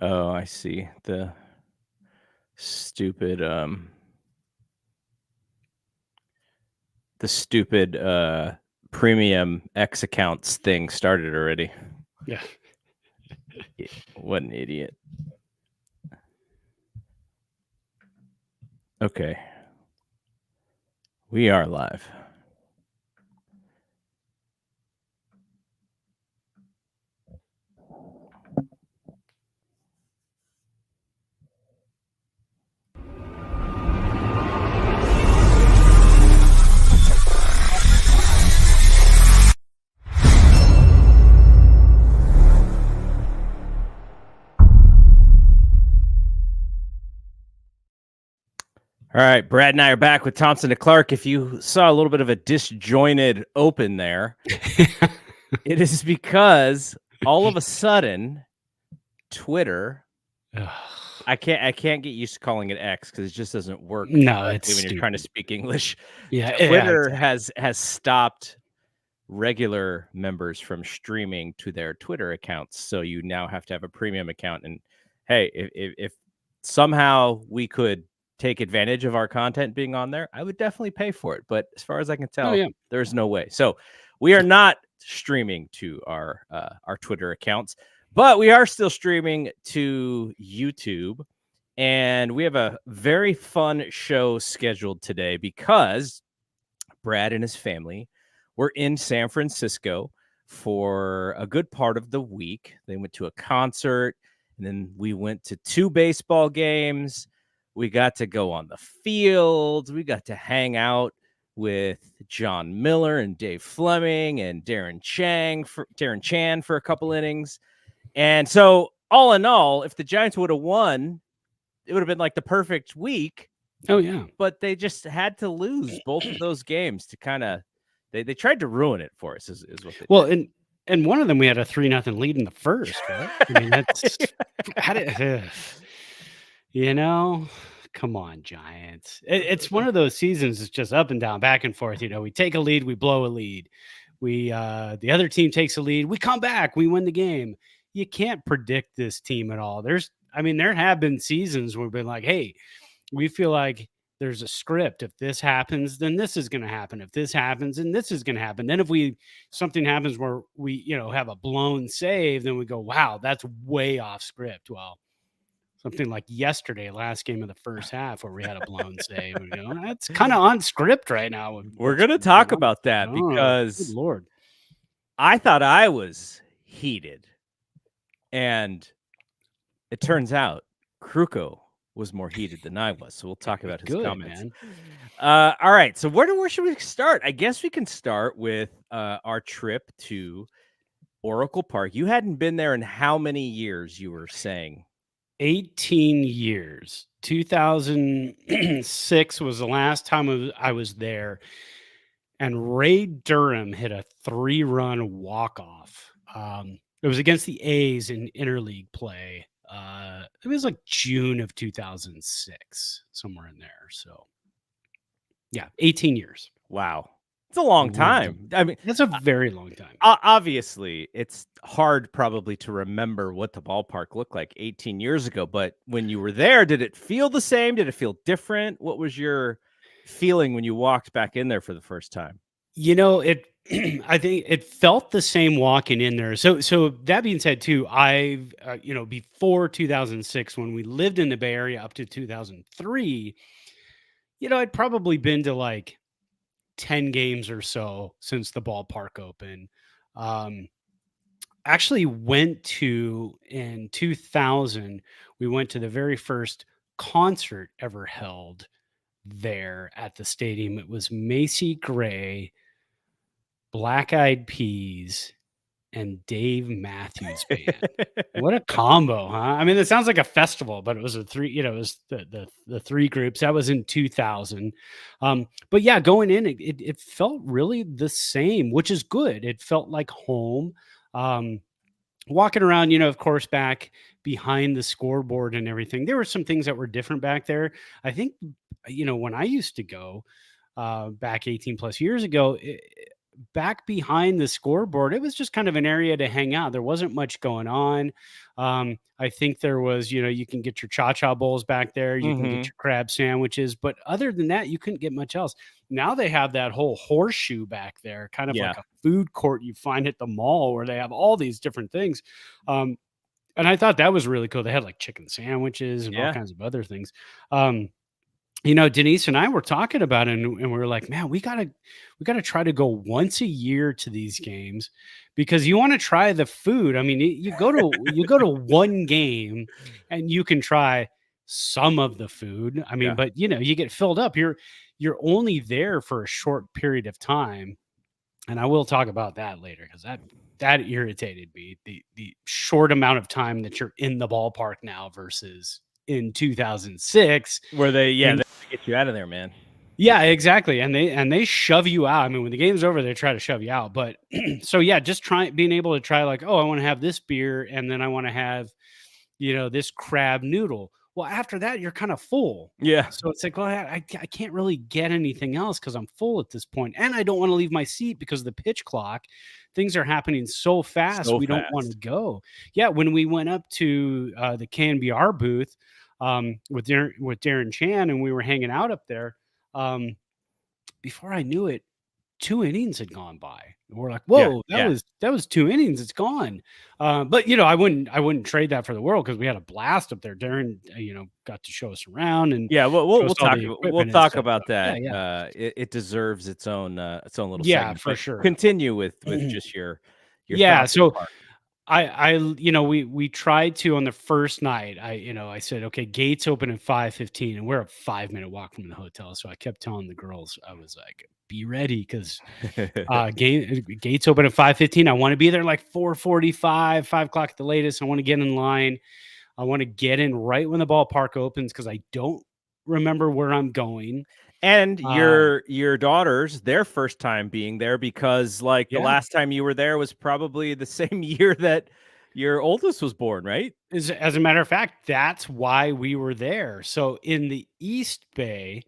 Oh, I see. Stupid, the stupid, premium X accounts thing started already. Yeah. What an idiot. Okay. We are live. All right, Brad and I are back with Thompson to Clark. If you saw a little bit of a disjointed open there, it is because all of a sudden Twitter, I can't get used to calling it X because it just doesn't work No, it's correctly when you're trying to stupid. speak English. Yeah, Twitter exactly. has stopped regular members from streaming to their Twitter accounts, so you now have to have a premium account. And hey, if somehow we could take advantage of our content being on there, I would definitely pay for it. But as far as I can Oh, tell, yeah. there's no way. So we are not streaming to our Twitter accounts, but we are still streaming to YouTube. And we have a very fun show scheduled today because Brad and his family were in San Francisco for a good part of the week. They went to a concert, and then we went to 2 baseball games. We got to go on the field. We got to hang out with John Miller and Dave Fleming and Darren Chan for a couple innings. And so, all in all, if the Giants would have won, it would have been like the perfect week. Oh, yeah. But they just had to lose both of those games to kind of they tried to ruin it for us is what they Well, did. and one of them we had a 3-0 lead in the first, right? I mean, that's how did you know, come on, Giants. It's one of those seasons that's just up and down, back and forth. We take a lead, we blow a lead. The other team takes a lead, we come back, we win the game. You can't predict this team at all. There have been seasons where we've been like, hey, we feel like there's a script. If this happens, then this is going to happen. If this happens, then this is going to happen. Then if something happens where we, have a blown save, then we go, wow, that's way off script. Well, something like yesterday, last game of the first half, where we had a blown save. That's kind of on script right now. We're going to talk about that Oh, good because Lord. I thought I was heated, and it turns out Kruko was more heated than I was. So we'll talk about his Good, comments. man. All right. So where should we start? I guess we can start with our trip to Oracle Park. You hadn't been there in how many years, you were saying? 18 years. 2006 was the last time I was there, and Ray Durham hit a 3-run walk-off. It was against the A's in interleague play. It was like June of 2006, somewhere in there. So, yeah, 18 years. Wow. It's a long time. I mean, That's a very long time. obviously, it's hard probably to remember what the ballpark looked like 18 years ago. But when you were there, did it feel the same? Did it feel different? What was your feeling when you walked back in there for the first time? It I think it felt the same walking in there. So that being said too, I've before 2006, when we lived in the Bay Area up to 2003, I'd probably been to like 10 games or so since the ballpark opened. Um Actually went to in 2000, we went to the very first concert ever held there at the stadium. It was Macy Gray, Black Eyed Peas, and Dave Matthews Band. What a combo, huh? I mean, it sounds like a festival, but it was it was the three groups. That was in 2000. But yeah, going in, it felt really the same, which is good. It felt like home. Um, Walking around, of course, back behind the scoreboard and everything, there were some things that were different back there. I think, when I used to go back 18 plus years ago, back behind the scoreboard, it was just kind of an area to hang out. There wasn't much going on. I think there was, you can get your cha-cha bowls back there, you can get Mm-hmm. your crab sandwiches, but other than that, you couldn't get much else. Now they have that whole horseshoe back there, kind of Yeah. like a food court you find at the mall where they have all these different things. Um, and I thought that was really cool. They had like chicken sandwiches and all Yeah. kinds of other things. Um, Denise and I were talking about it, and we were like, man, we gotta try to go once a year to these games because you want to try the food. I mean, you go to one game and you can try some of the food. I mean, Yeah. but you get filled up. You're only there for a short period of time, and I will talk about that later because that irritated me. The short amount of time that you're in the ballpark now versus in 2006. Where they when get you out of there, man. Yeah, exactly, and they shove you out. I mean, when the game's over, they try to shove you out, but so, yeah, just being able to try, like, "Oh, I wanna have this beer, and then I wanna have, this crab noodle." Well, after that, you're kinda full. Yeah. So it's like, "Well, I can't really get anything else because 'cause I'm full at this point, and I don't wanna leave my seat because of the pitch clock. Things are happening so fast, So we don't wanna fast. go." Yeah, when we went up to, the KNBR booth, with Darren Chan, and we were hanging out up there, um, before I knew it, 2 innings had gone by. And we're like, Yeah. "Whoa, that Yeah. was that was 2 innings, it's gone." But, I wouldn't trade that for the world because we had a blast up there. Darren, got to show us around and Yeah, show us we'll all talk the we'll equipment and talk stuff. about So, yeah, that. yeah. It deserves its own little Yeah, segment. for But sure. continue with just your Yeah, thoughts of the so park. we tried to on the first night. I said, okay, gates open at 5:15, and we're a 5-minute walk from the hotel. So I kept telling the girls, I was like, be ready because gates open at 5:15. I want to be there like 4:45, 5 o'clock at the latest. I want to get in line. I want to get in right when the ballpark opens because I don't remember where I'm going. And Uh, your daughters, their first time being there because, like, the yeah. last time you were there was probably the same year that your oldest was born, right? As a matter of fact, that's why we were there. So in the East Bay,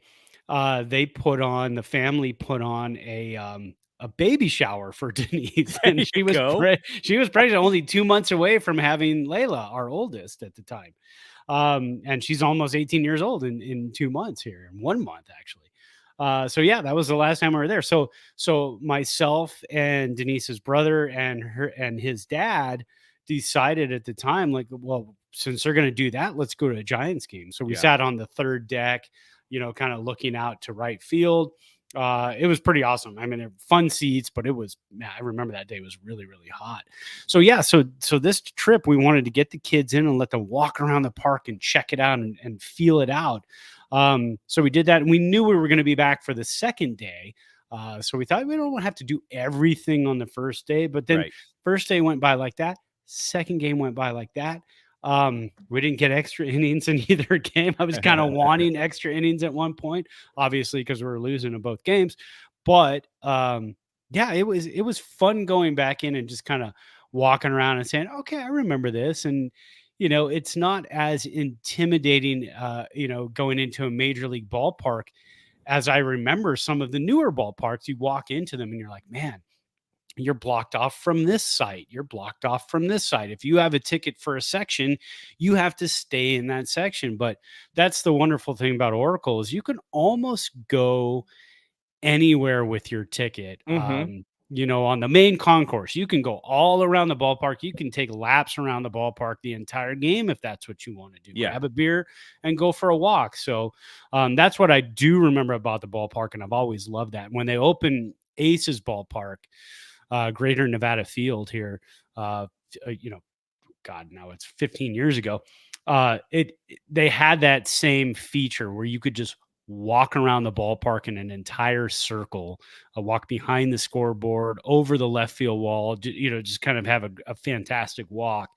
the family put on a baby shower for Denise, There and you go. she was pregnant, only 2 months away from having Layla, our oldest at the time, and she's almost 18 years old in 2 months here, in 1 month actually. So yeah, that was the last time we were there. So myself and Denise's brother and his dad decided at the time, like, well, since they're going to do that, let's go to a Giants game. So we Yeah. sat on the third deck, kind of looking out to right field. It was pretty awesome. I mean, they're fun seats, but man, I remember that day was really, really hot. So yeah, so this trip, we wanted to get the kids in and let them walk around the park and check it out and feel it out. So we did that, and we knew we were going to be back for the second day. So we thought we don't have to do everything on the first day, but then Right. first day went by like that. Second game went by like that. We didn't get extra innings in either game. I was kind of wanting extra innings at one point, obviously, because we were losing in both games. But yeah, it was fun going back in and just kind of walking around and saying, okay, I remember this. And it's not as intimidating, going into a major league ballpark as I remember some of the newer ballparks. You walk into them and you're like, man, you're blocked off from this site. You're blocked off from this site. If you have a ticket for a section, you have to stay in that section. But that's the wonderful thing about Oracle is you can almost go anywhere with your ticket. Mhm. On the main concourse, you can go all around the ballpark. You can take laps around the ballpark the entire game if that's what you want to do. Yeah. Grab a beer and go for a walk. So that's what I do remember about the ballpark, and I've always loved that. When they open Aces Ballpark, Greater Nevada Field here, uh, God, now it's 15 years ago. They had that same feature where you could just walk around the ballpark in an entire circle, walk behind the scoreboard, over the left field wall, just kind of have a fantastic walk.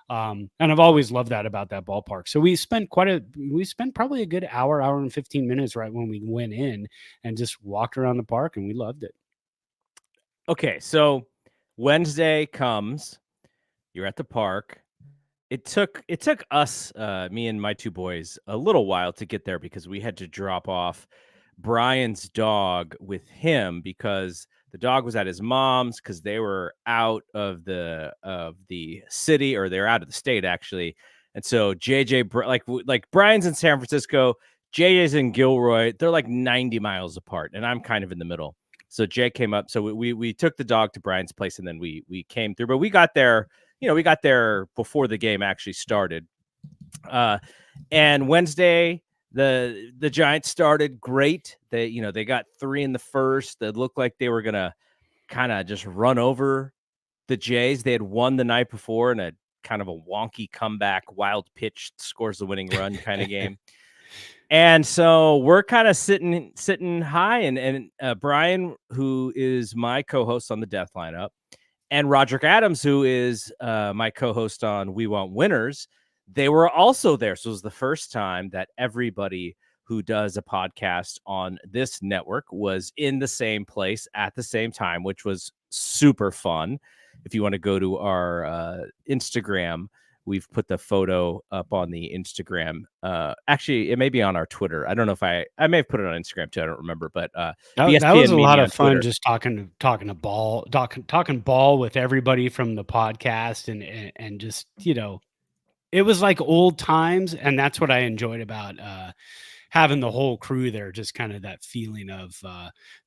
And I've always loved that about that ballpark. So we spent probably a good hour and 15 minutes right when we went in and just walked around the park, and we loved it. Okay, so Wednesday comes, you're at the park. It took us, me and my two boys, a little while to get there because we had to drop off Brian's dog with him because The dog was at his mom's because they were out of the city, or they're out of the state actually. And so like Brian's in San Francisco, JJ's in Gilroy. They're like 90 miles apart, and I'm kind of in the middle. So Jay came up. So we took the dog to Brian's place, and then we came through. But we got there, we got there before the game actually started. And Wednesday, the Giants started great. They got 3 in the first. That looked like they were gonna kind of just run over the Jays. They had won the night before in a kind of a wonky comeback, wild pitch scores the winning run kind of game. And so we're kind of sitting high, and Brian, who is my co-host on the Death Lineup, and Roderick Adams, who is my co-host on We Want Winners, they were also there. So it was the first time that everybody who does a podcast on this network was in the same place at the same time, which was super fun. If you want to go to our Instagram, we've put the photo up on the Instagram. Actually, it may be on our Twitter. I don't know if I may have put it on Instagram too. I don't remember, but that BSPN was a lot Media of fun. Twitter. Just talking ball with everybody from the podcast, and just, it was like old times, and that's what I enjoyed about having the whole crew there. Just kind of that feeling of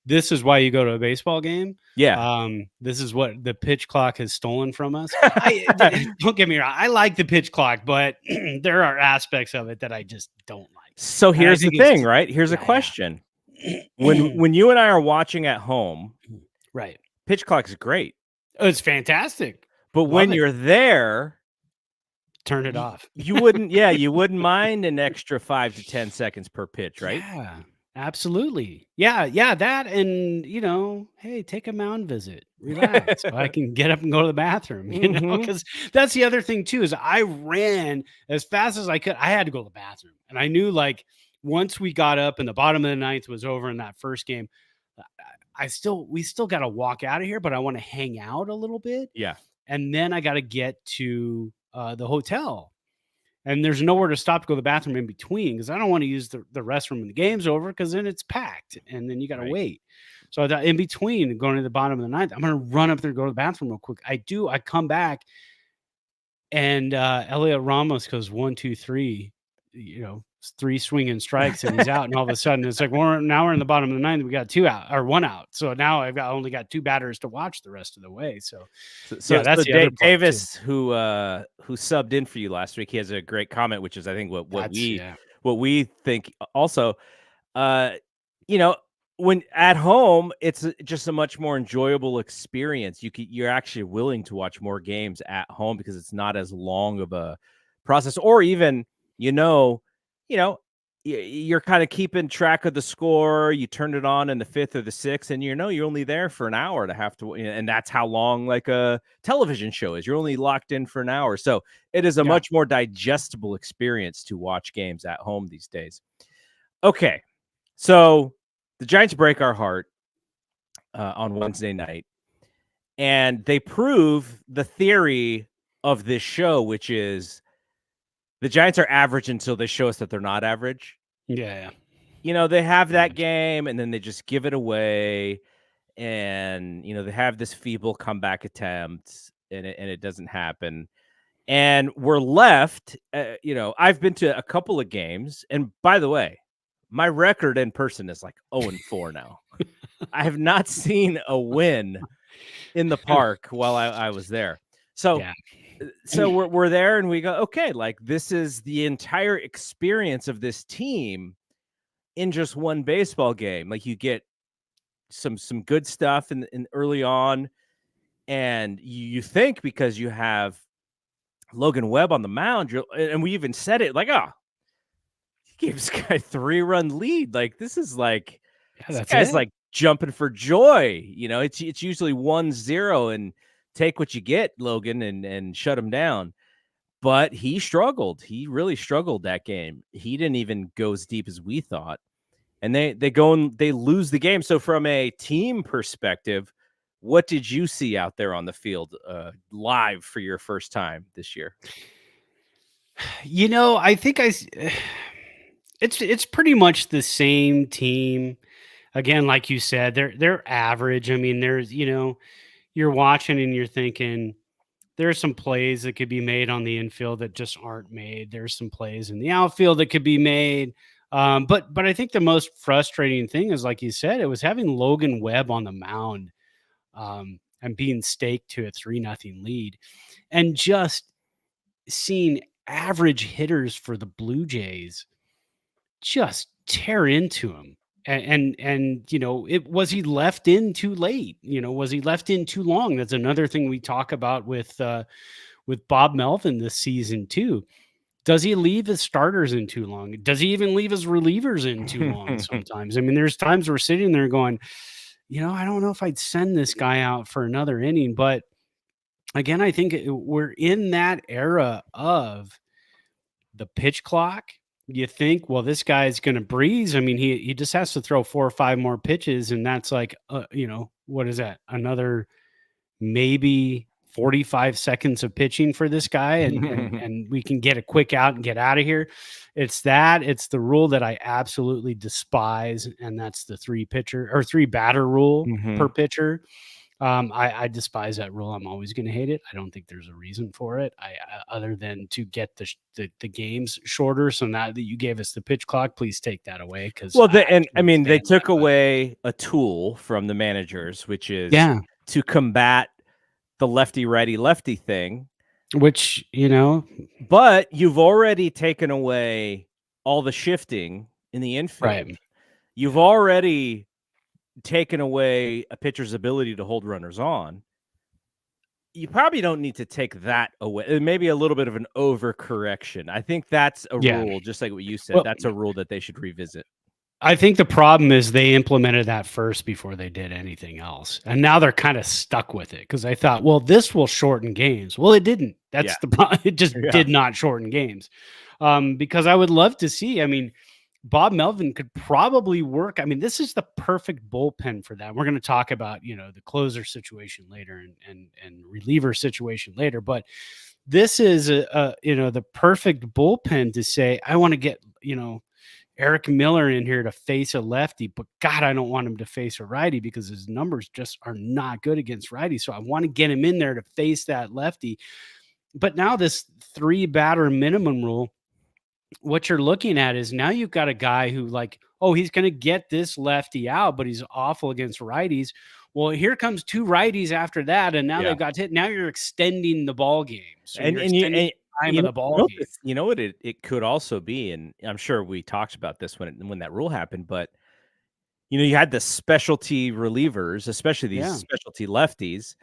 this is why you go to a baseball game. Yeah. This is what the pitch clock has stolen from us. Don't get me wrong, I like the pitch clock, but there are aspects of it that I just don't like. So here's the thing, right? Here's a question. When you and I are watching at home, right, pitch clock is great. It's fantastic. But when you're there, turn it off. You wouldn't mind an extra 5 to 10 seconds per pitch, right? Yeah, absolutely. Yeah, that, and hey, take a mound visit, relax, so I can get up and go to the bathroom. Because that's the other thing too, is I ran as fast as I could. I had to go to the bathroom, and I knew, like, once we got up and the bottom of the ninth was over in that first game, we still got to walk out of here, but I want to hang out a little bit. Yeah, and then I got to get to the hotel, and there's nowhere to stop to go to the bathroom in between, because I don't want to use the restroom when the game's over, because then it's packed and then you got to wait. So I thought, in between going to the bottom of the ninth, I'm going to run up there and go to the bathroom real quick. I come back, and Elliot Ramos goes 1, 2, 3, 3 swinging strikes, and he's out. And all of a sudden it's like, now we're in the bottom of the ninth. We got 2 out, or 1 out. So now I've only got 2 batters to watch the rest of the way. So yeah, that's the other part Davis too, who subbed in for you last week. He has a great comment, which is, I think, what we think also. When at home, it's just a much more enjoyable experience. You're actually willing to watch more games at home because it's not as long of a process, or even, you're kind of keeping track of the score. You turned it on in the 5th or the 6th, and you're only there for an hour to have to, and that's how long like a television show is. You're only locked in for an hour. So it is a much more digestible experience to watch games at home these days. Okay. So the Giants break our heart on Wednesday night, and they prove the theory of this show, which is the Giants are average until they show us that they're not average. Yeah. They have that game, and then they just give it away, and they have this feeble comeback attempt, and it doesn't happen. And we're left, I've been to a couple of games, and by the way, my record in person is like 0-4 now. I have not seen a win in the park while I was there. So we're there, and we go, okay, like, this is the entire experience of this team in just one baseball game. Like, you get some good stuff in early on, and you think, because you have Logan Webb on the mound, and we even said it, like, he gave this guy 3-run lead. Like, this is like, this guy's like jumping for joy. It's usually 1-0 and take what you get, Logan, and shut him down. But he struggled. He really struggled that game. He didn't even go as deep as we thought. And they go and they lose the game. So from a team perspective, what did you see out there on the field live for your first time this year? I think it's pretty much the same team. again, like you said, they're average. I mean, there's, you're watching and you're thinking there's some plays that could be made on the infield that just aren't made. There's some plays in the outfield that could be made. But I think the most frustrating thing is, like you said, it was having Logan Webb on the mound, and being staked to a 3-0 lead, and just seeing average hitters for the Blue Jays just tear into him. And it was he left in too late? Was he left in too long? That's another thing we talk about with Bob Melvin this season too. Does he leave his starters in too long? Does he even leave his relievers in too long sometimes? I mean, there's times we're sitting there going, I don't know if I'd send this guy out for another inning. But again, I think we're in that era of the pitch clock. You think, well, this guy's going to breeze. I mean, he just has to throw 4 or 5 more pitches, and that's like, what is that? Another maybe 45 seconds of pitching for this guy, and we can get a quick out and get out of here. It's the rule that I absolutely despise, and that's the 3 batter rule per pitcher. I despise that rule. I'm always going to hate it. I don't think there's a reason for it. Other than to get the games shorter. So now that you gave us the pitch clock, please take that away. Because they took away a tool from the managers, which is to combat the lefty thing, which but you've already taken away all the shifting in the infield. Right. You've already taken away a pitcher's ability to hold runners on. You probably don't need to take that away. It may be a little bit of an overcorrection. I think that's a rule, just like what you said. That's a rule that they should revisit. I think the problem is they implemented that first before they did anything else. And now they're kind of stuck with it because they thought, well, this will shorten games. Well, it didn't. That's the problem. It just did not shorten games. Because I would love to see, Bob Melvin could probably work. I mean, this is the perfect bullpen for that. We're going to talk about, the closer situation later and reliever situation later, but this is the perfect bullpen to say, I want to get, Eric Miller in here to face a lefty, but God, I don't want him to face a righty because his numbers just are not good against righty. So I want to get him in there to face that lefty. But now this 3 batter minimum rule, what you're looking at is now you've got a guy who he's going to get this lefty out, but he's awful against righties. Well, here comes 2 righties after that, and now they've got hit. Now you're extending the ball game. So and time of the ball game. You know what it could also be, and I'm sure we talked about this when that rule happened, but you had the specialty relievers, especially these specialty lefties,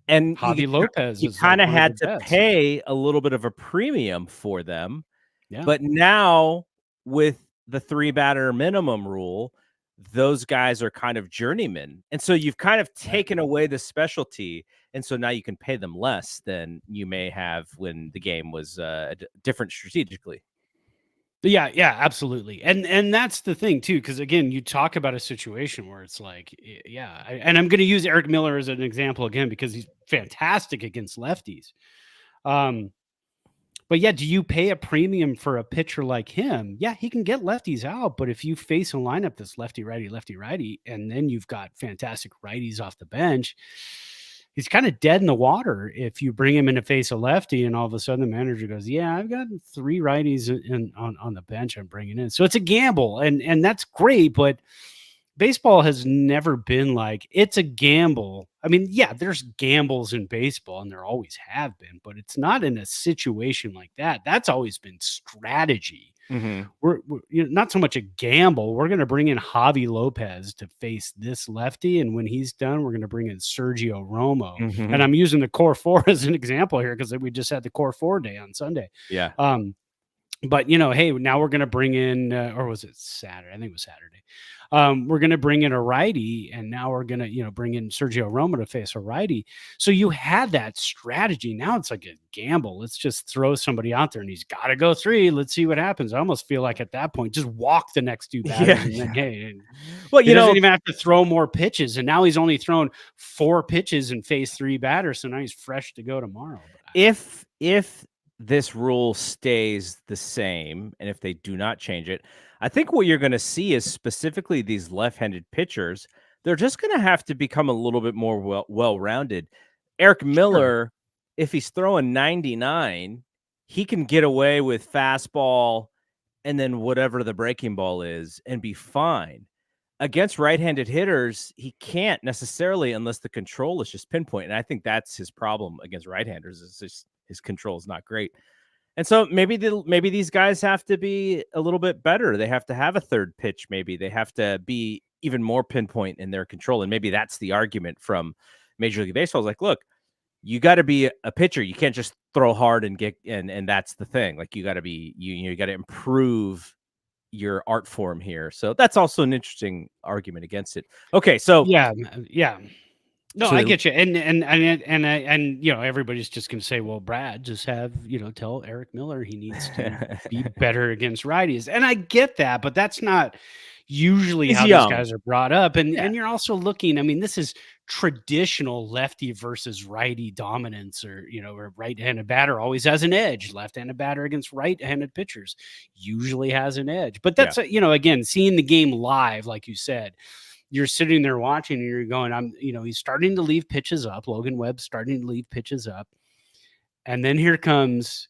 and Javi Lopez. You kind of had to pay a little bit of a premium for them. Yeah. But now with the 3 batter minimum rule, those guys are kind of journeymen. And so you've kind of taken away the specialty. And so now you can pay them less than you may have when the game was different strategically. Yeah, absolutely. And that's the thing too, because again, you talk about a situation where it's like, and I'm going to use Eric Miller as an example again, because he's fantastic against lefties. But do you pay a premium for a pitcher like him? Yeah, he can get lefties out, but if you face a lineup that's lefty, righty, and then you've got fantastic righties off the bench, he's kind of dead in the water if you bring him in to face a lefty and all of a sudden the manager goes, I've got 3 righties on the bench I'm bringing in. So it's a gamble, and that's great, but baseball has never been like, it's a gamble. I mean, there's gambles in baseball, and there always have been, but it's not in a situation like that. That's always been strategy. Mm-hmm. We're not so much a gamble. We're going to bring in Javi Lopez to face this lefty, and when he's done, we're going to bring in Sergio Romo. Mm-hmm. And I'm using the core 4 as an example here because we just had the core 4 day on Sunday. Yeah. But hey, now we're going to bring in, or was it Saturday? I think it was Saturday. We're going to bring in a righty, and now we're going to, bring in Sergio Romo to face a righty. So you had that strategy. Now it's like a gamble. Let's just throw somebody out there, and he's got to go 3. Let's see what happens. I almost feel like at that point, just walk the next 2 batters. And then, hey, well, he doesn't even have to throw more pitches. And now he's only thrown 4 pitches and faced 3 batters. So now he's fresh to go tomorrow. If this rule stays the same, and if they do not change it, I think what you're going to see is specifically these left-handed pitchers. They're just going to have to become a little bit more well-rounded. Eric Sure. Miller, if he's throwing 99, he can get away with fastball and then whatever the breaking ball is and be fine. Against right-handed hitters, he can't necessarily unless the control is just pinpoint. And I think that's his problem against right-handers is just his control is not great. And so maybe these guys have to be a little bit better. They have to have a third pitch. Maybe they have to be even more pinpoint in their control. And maybe that's the argument from Major League Baseball. Is like, look, you got to be a pitcher. You can't just throw hard and get and that's the thing. Like you got to be you got to improve your art form here. So that's also an interesting argument against it. Okay, so Yeah. No, so I get you, and you know, everybody's just going to say, "Well, Brad, just have tell Eric Miller he needs to be better against righties," and I get that, but that's not usually he's how young. these guys are brought up, and Yeah. you're also looking. I mean, this is traditional lefty versus righty dominance, or a right-handed batter always has an edge. Left-handed batter against right-handed pitchers usually has an edge, but that's again, seeing the game live, like you said. You're sitting there watching and you're going, he's starting to leave pitches up. Logan Webb's starting to leave pitches up. And then here comes,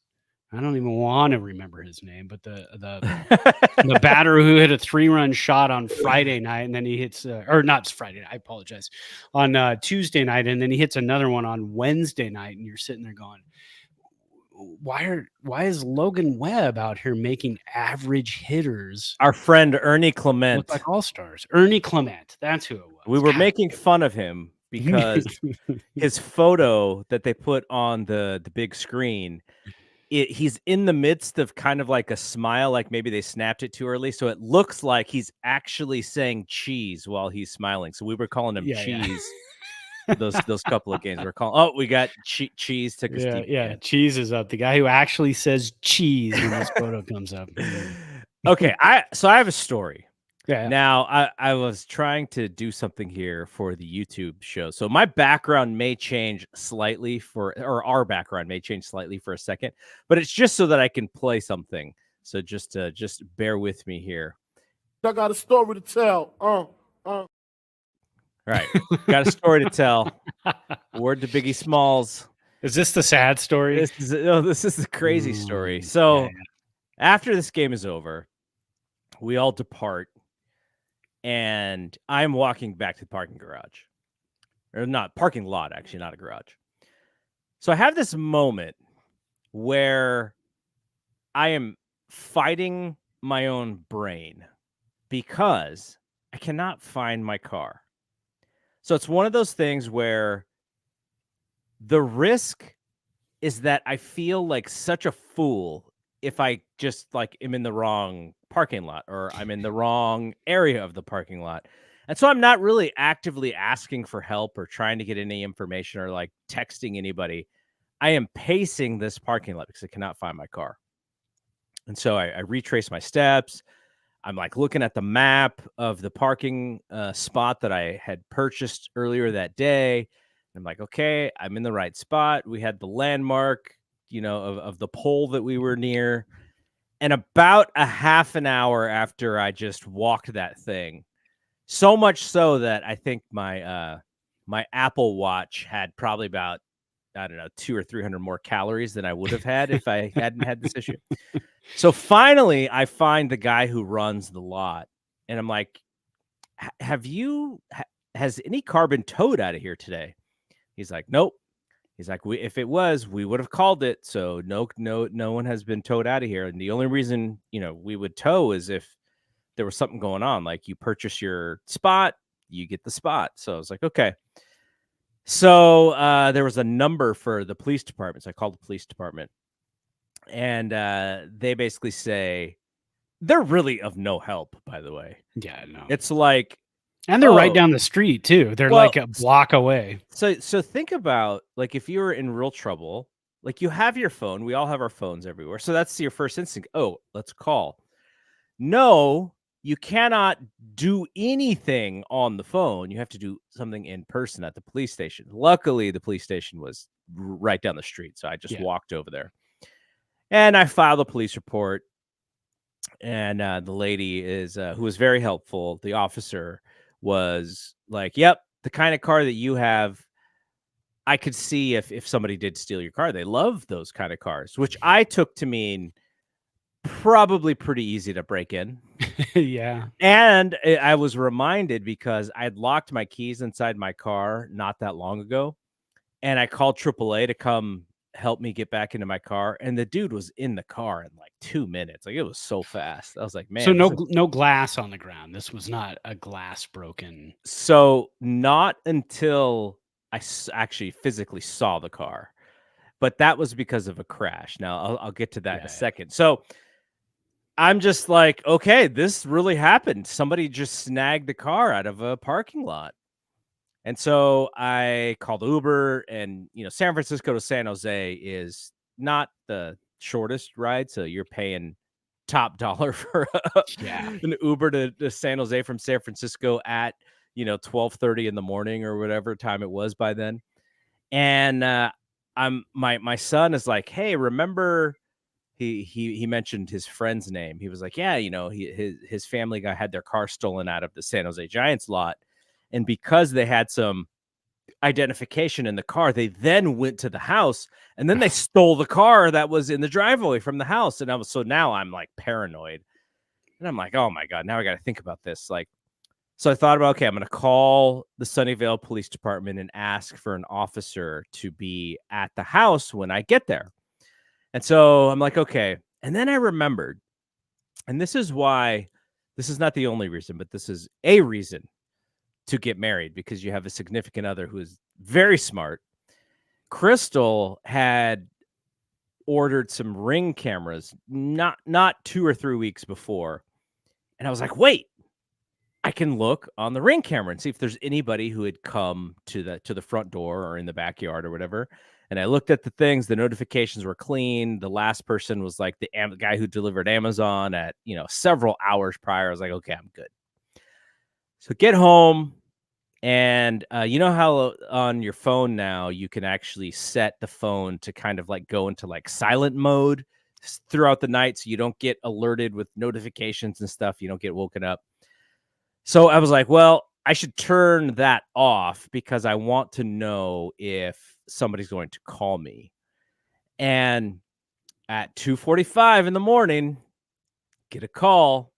I don't even want to remember his name, but the batter who hit a 3-run shot on Friday night, and then he hits, or not Friday night, I apologize, on Tuesday night, and then he hits another one on Wednesday night, and you're sitting there going, why is Logan Webb out here making average hitters? Our friend Ernie Clement look like all-stars. Ernie Clement, that's who it was. We were making fun of him because his photo that they put on the big screen, he's in the midst of kind of like a smile, like maybe they snapped it too early, so it looks like he's actually saying cheese while he's smiling. So we were calling him Cheese. Those couple of games we're calling. Oh, we got Cheese took us deep. Yeah, Cheese is up. The guy who actually says cheese when this photo comes up. Okay, I have a story. Yeah. Now I was trying to do something here for the YouTube show, so my background may change slightly or our background may change slightly for a second, but it's just so that I can play something. So just bear with me here. I got a story to tell. Right. Got a story to tell. Word to Biggie Smalls. Is this the sad story? This is the crazy story. So after this game is over, we all depart, and I'm walking back to the parking garage. Or not, parking lot, actually, not a garage. So I have this moment where I am fighting my own brain because I cannot find my car. So it's one of those things where the risk is that I feel like such a fool if I just like am in the wrong parking lot or I'm in the wrong area of the parking lot. And so I'm not really actively asking for help or trying to get any information or like texting anybody. I am pacing this parking lot because I cannot find my car. And so I retrace my steps. I'm like looking at the map of the parking spot that I had purchased earlier that day. I'm like, okay, I'm in the right spot. We had the landmark, of the pole that we were near. And about a half an hour after I just walked that thing, so much so that I think my my Apple Watch had probably about, I don't know, 200 or 300 more calories than I would have had if I hadn't had this issue. So finally, I find the guy who runs the lot, and I'm like, has any car been towed out of here today? He's like, nope. He's like, if it was, we would have called it. So no one has been towed out of here. And the only reason, we would tow is if there was something going on, like you purchase your spot, you get the spot. So I was like, okay. So there was a number for the police department. So I called the police department, and they basically say they're really of no help, by the way. Yeah, no. It's like, and they're right down the street too. They're like a block away. So think about, like, if you were in real trouble, like, you have your phone. We all have our phones everywhere. So that's your first instinct. Oh, let's call. No, you cannot do anything on the phone. You have to do something in person at the police station. Luckily, the police station was right down the street. So I just walked over there and I filed a police report. And the lady is who was very helpful. The officer was like, "Yep, the kind of car that you have, I could see if somebody did steal your car. They love those kind of cars," which I took to mean probably pretty easy to break in. Yeah. And I was reminded because I'd locked my keys inside my car not that long ago, and I called AAA to come help me get back into my car, and the dude was in the car in like 2 minutes. Like, it was so fast. I was like, So man, this is no glass on the ground. This was not a glass broken. so not until actually physically saw the car, but that was because of a crash. Now I'll get to that in a Yeah. second. So I'm just like, okay, this really happened. Somebody just snagged the car out of a parking lot. And so I called Uber, and San Francisco to San Jose is not the shortest ride, so you're paying top dollar for Yeah. an Uber to San Jose from San Francisco at 12:30 in the morning or whatever time it was by then. And my son is like, "Hey, remember?" He mentioned his friend's name. He was like, "Yeah, his family had their car stolen out of the San Jose Giants lot, and because they had some identification in the car, they then went to the house, and then they stole the car that was in the driveway from the house." And so now I'm like paranoid, and I'm like, "Oh my god, now I got to think about this." Like, so I thought about, okay, I'm going to call the Sunnyvale Police Department and ask for an officer to be at the house when I get there. And so I'm like, okay. And then I remembered, and this is why, this is not the only reason, but this is a reason to get married, because you have a significant other who is very smart. Crystal had ordered some Ring cameras not 2 or 3 weeks before. And I was like, wait, I can look on the Ring camera and see if there's anybody who had come to the front door or in the backyard or whatever. And I looked at the things, the notifications were clean. The last person was like the guy who delivered Amazon at, several hours prior. I was like, okay, I'm good. So get home, and you know how on your phone now you can actually set the phone to kind of like go into like silent mode throughout the night, so you don't get alerted with notifications and stuff. You don't get woken up. So I was like, well, I should turn that off because I want to know if somebody's going to call me. And at 2:45 in the morning, get a call,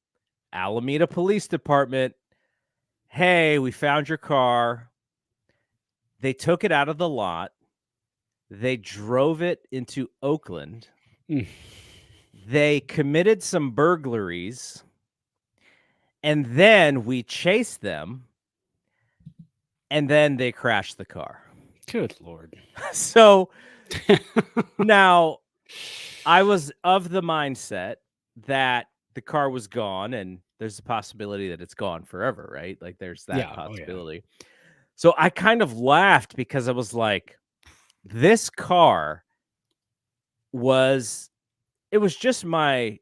Alameda Police Department. Hey, we found your car. They took it out of the lot. They drove it into Oakland. They committed some burglaries. And then we chased them. And then they crashed the car. Good Lord. So now I was of the mindset that the car was gone, and there's a possibility that it's gone forever, right? Like, there's that possibility. So I kind of laughed because I was like, this car it was just my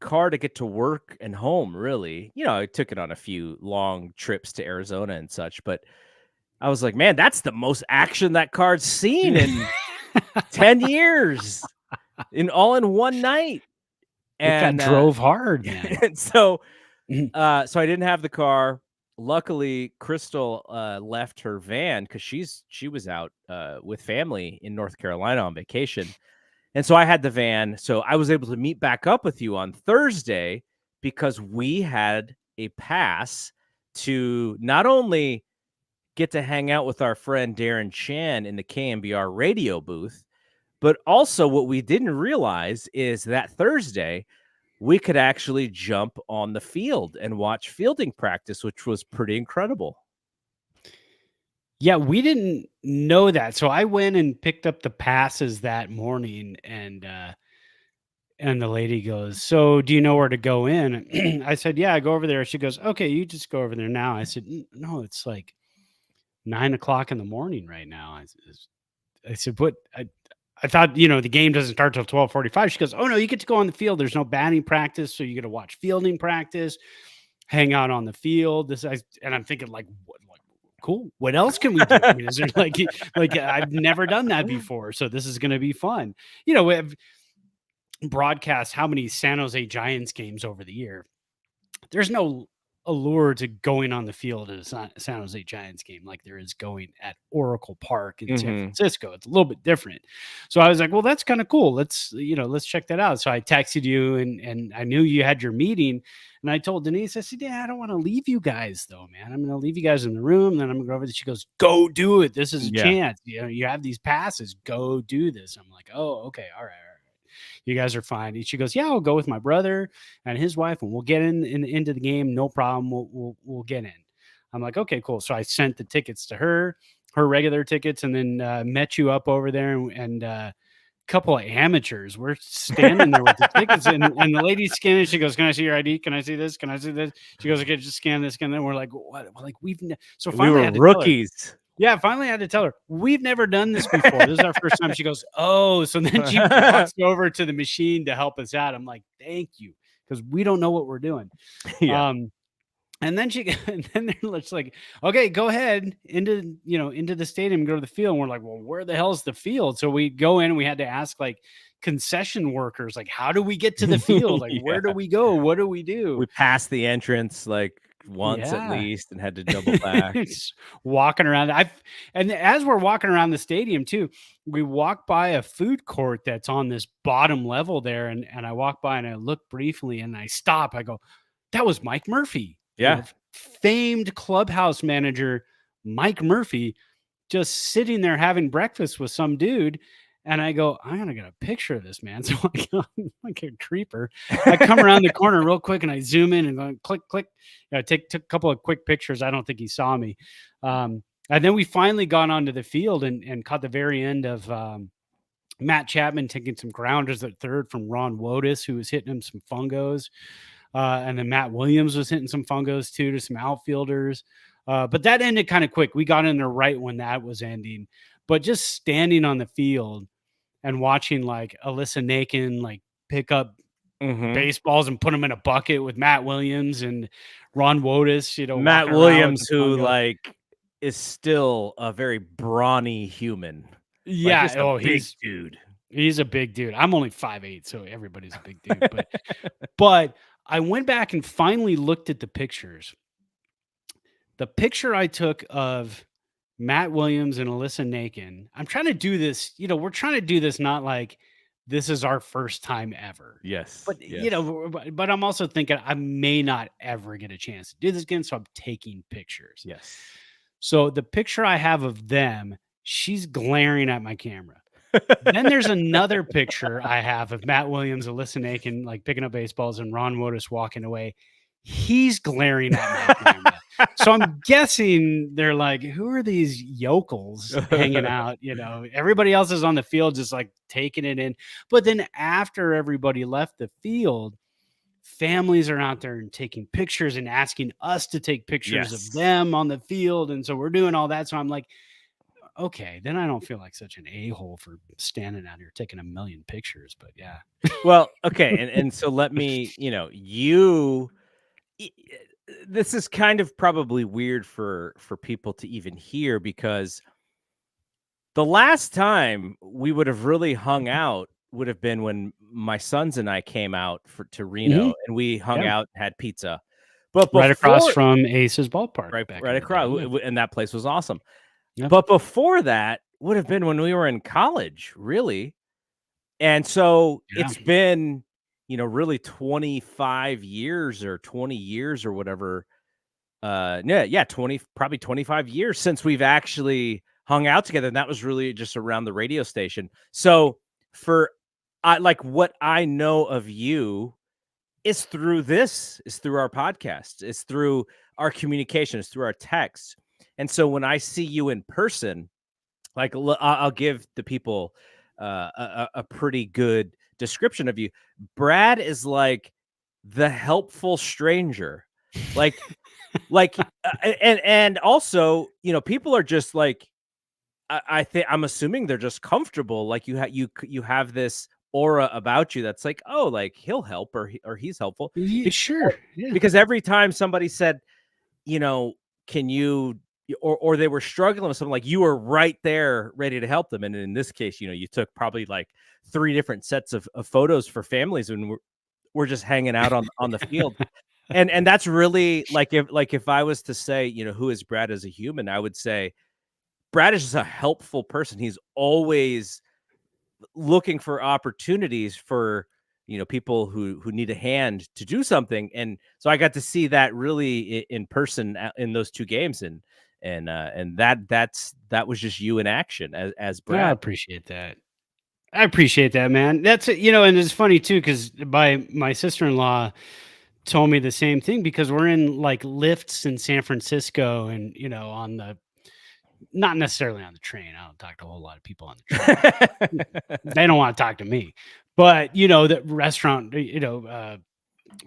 car to get to work and home, really. I took it on a few long trips to Arizona and such, but I was like, man, that's the most action that car's seen in 10 years in one night. And drove hard, man. And so I didn't have the car. Luckily, Crystal left her van because she was out with family in North Carolina on vacation. And so I had the van. So I was able to meet back up with you on Thursday because we had a pass to not only get to hang out with our friend Darren Chan in the KMBR radio booth, but also what we didn't realize is that Thursday we could actually jump on the field and watch fielding practice, which was pretty incredible. Yeah, we didn't know that. So I went and picked up the passes that morning, and the lady goes, "So do you know where to go in?" I said, "Yeah, go over there." She goes, "Okay, you just go over there now." I said, "No, it's like 9:00 in the morning right now." I said, "What?" I thought, the game doesn't start till 12:45. She goes, "Oh no, you get to go on the field. There's no batting practice, so you get to watch fielding practice, hang out on the field." And I'm thinking, like, what? Like, cool. What else can we do? I mean, is there like I've never done that before, so this is going to be fun. broadcast how many San Jose Giants games over the year. There's no allure to going on the field at a San Jose Giants game like there is going at Oracle Park in San Francisco. It's a little bit different. So I was like, well, that's kind of cool. Let's check that out. So I texted you and I knew you had your meeting. And I told Denise, I said, yeah, I don't want to leave you guys though, man. I'm going to leave you guys in the room. Then I'm going to go over there. She goes, go do it. This is a chance. You have these passes. Go do this. I'm like, oh, okay. All right. You guys are fine. And she goes, yeah, I'll go with my brother and his wife and we'll get into the game. No problem. We'll get in. I'm like, okay, cool. So I sent the tickets to her regular tickets, and then met you up over there and a couple of amateurs. We're standing there with the tickets and the lady's scanning. She goes, can I see your ID? Can I see this? Can I see this? She goes, okay, just scan this. And then we're like, what? Like so finally we were rookies. Yeah, finally I had to tell her, we've never done this before. This is our first time. She goes, oh, so then she walks over to the machine to help us out. I'm like, thank you, because we don't know what we're doing. Yeah. And then they're like, okay, go ahead into the stadium, go to the field. And we're like, well, where the hell is the field? So we go in and we had to ask like concession workers, like, how do we get to the field? Like, where do we go? What do we do? We passed the entrance like once at least and had to double back. Walking around. And as we're walking around the stadium too, we walk by a food court that's on this bottom level there. And I walk by and I look briefly and I stop. I go, that was Mike Murphy. Yeah. Famed clubhouse manager Mike Murphy just sitting there having breakfast with some dude. And I go, I'm going to get a picture of this, man. So I go, like a creeper. I come around the corner real quick and I zoom in and go click, click. Took a couple of quick pictures. I don't think he saw me. And then we finally got onto the field and caught the very end of Matt Chapman taking some grounders at third from Ron Wotus, who was hitting him some fungos. And then Matt Williams was hitting some fungos too to some outfielders. But that ended kind of quick. We got in there right when that was ending. But just standing on the field and watching like Alyssa Nakin like pick up baseballs and put them in a bucket with Matt Williams and Ron Wotus, Matt Williams, who like is still a very brawny human. Yeah. Like, he's a big dude. He's a big dude. I'm only 5'8", so everybody's a big dude. But I went back and finally looked at the pictures. The picture I took of Matt Williams and Alyssa Nakin. I'm trying to do this, we're trying to do this not like this is our first time ever. Yes. But, but I'm also thinking I may not ever get a chance to do this again. So I'm taking pictures. Yes. So the picture I have of them, she's glaring at my camera. Then there's another picture I have of Matt Williams, Alyssa Nakin, like picking up baseballs and Ron Wotus walking away. He's glaring at my camera. So I'm guessing they're like, who are these yokels hanging out? Everybody else is on the field just like taking it in. But then after everybody left the field, families are out there and taking pictures and asking us to take pictures of them on the field. And so we're doing all that. So I'm like, okay, then I don't feel like such an a-hole for standing out here taking a million pictures. But yeah. Well, okay. And so let me, this is kind of probably weird for people to even hear, because the last time we would have really hung out would have been when my sons and I came out to Reno and we hung out and had pizza. But right across from Ace's ballpark. Right across. And that place was awesome. Yep. But before that would have been when we were in college, really. And so it's been, really 25 years or 20 years or whatever. probably 25 years since we've actually hung out together. And that was really just around the radio station. So what I know of you is through our podcast. It's through our communication. It's through our texts. And so when I see you in person, like I'll give the people a pretty good description of you. Brad is like the helpful stranger, and also, people are just like, I'm assuming they're just comfortable. Like you have this aura about you that's like, oh, like he'll help or he's helpful. Sure. Yeah. Because every time somebody said, can you or they were struggling with something, like you were right there ready to help them. And in this case, you took probably like 3 different sets of photos for families, and we're just hanging out on the field. And that's really like, if I was to say, who is Brad as a human, I would say Brad is just a helpful person. He's always looking for opportunities for, people who need a hand to do something. And so I got to see that really in person in those 2 games. And that was just you in action as Yeah, I Brad. appreciate that. I appreciate that, man. That's it, and it's funny too, because my sister-in-law told me the same thing, because we're in like lifts in San Francisco, and on the not necessarily on the train. I don't talk to a whole lot of people on the train. They don't want to talk to me. But the restaurant,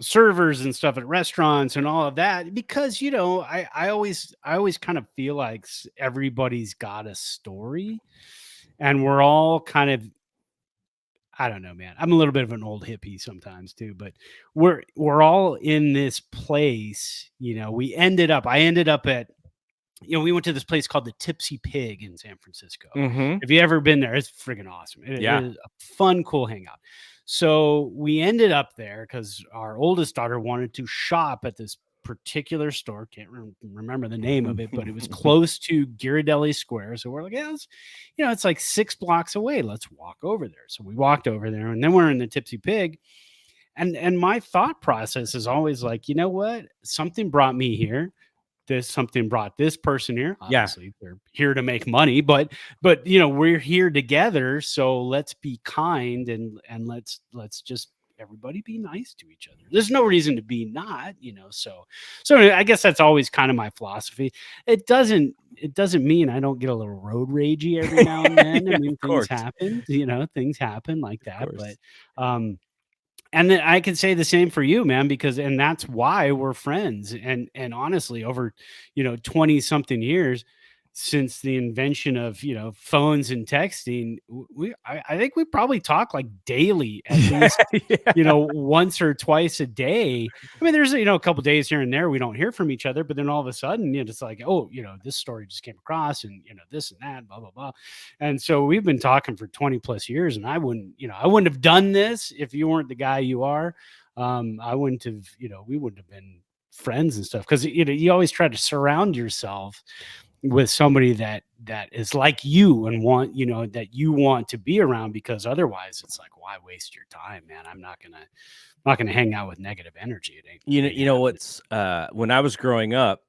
servers and stuff at restaurants and all of that, because I always kind of feel like everybody's got a story, and we're all kind of, I don't know, man. I'm a little bit of an old hippie sometimes too, but we're all in this place. I ended up at, we went to this place called the Tipsy Pig in San Francisco. Mm-hmm. Have you ever been there? It's freaking awesome. It Yeah. is a fun, cool hangout. So we ended up there because our oldest daughter wanted to shop at this particular store. Can't remember the name of it, but it was close to Ghirardelli Square. So we're like, yeah, it's like 6 blocks away. Let's walk over there. So we walked over there, and then we're in the Tipsy Pig. And my thought process is always like, you know what? Something brought me here. Something brought this person here. Obviously, they're here to make money, but we're here together. So let's be kind, and let's just everybody be nice to each other. There's no reason to be not, so I guess that's always kind of my philosophy. It doesn't mean I don't get a little road ragey every now and then. Yeah, I mean, things happen, things happen like that. But and then I can say the same for you, man, and that's why we're friends. And honestly, over 20 something years since the invention of phones and texting, I think we probably talk like daily, at least once or twice a day. I mean, there's a couple days here and there we don't hear from each other, but then all of a sudden it's like, oh, this story just came across, and this and that, blah blah blah. And so we've been talking for 20 plus years, and I wouldn't have done this if you weren't the guy you are. I wouldn't have, we wouldn't have been friends and stuff, because you always try to surround yourself with somebody that is like you, and that you want to be around, because otherwise it's like, why waste your time, man? I'm not gonna hang out with negative energy. It ain't What's when I was growing up,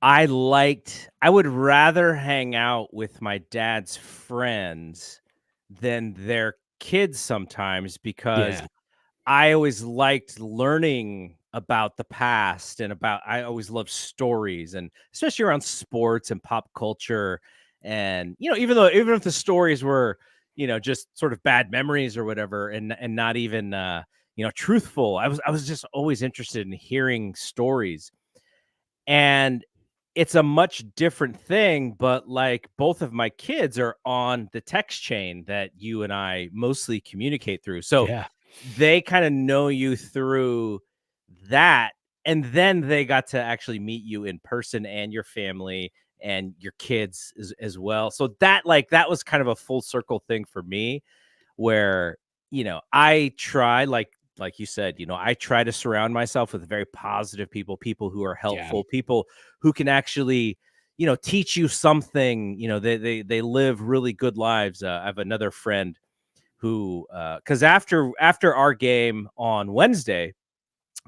I would rather hang out with my dad's friends than their kids sometimes, because Yeah. I always liked learning about the past, and I always loved stories, and especially around sports and pop culture. And, even if the stories were, just sort of bad memories or whatever, and not even, truthful, I was just always interested in hearing stories. And it's a much different thing, but like, both of my kids are on the text chain that you and I mostly communicate through. So Yeah. they kind of know you through that. And then they got to actually meet you in person, and your family and your kids as well. So that was kind of a full circle thing for me, where, I try, like you said, I try to surround myself with very positive people who are helpful, people who can actually, teach you something. They live really good lives. I have another friend who, because after our game on Wednesday,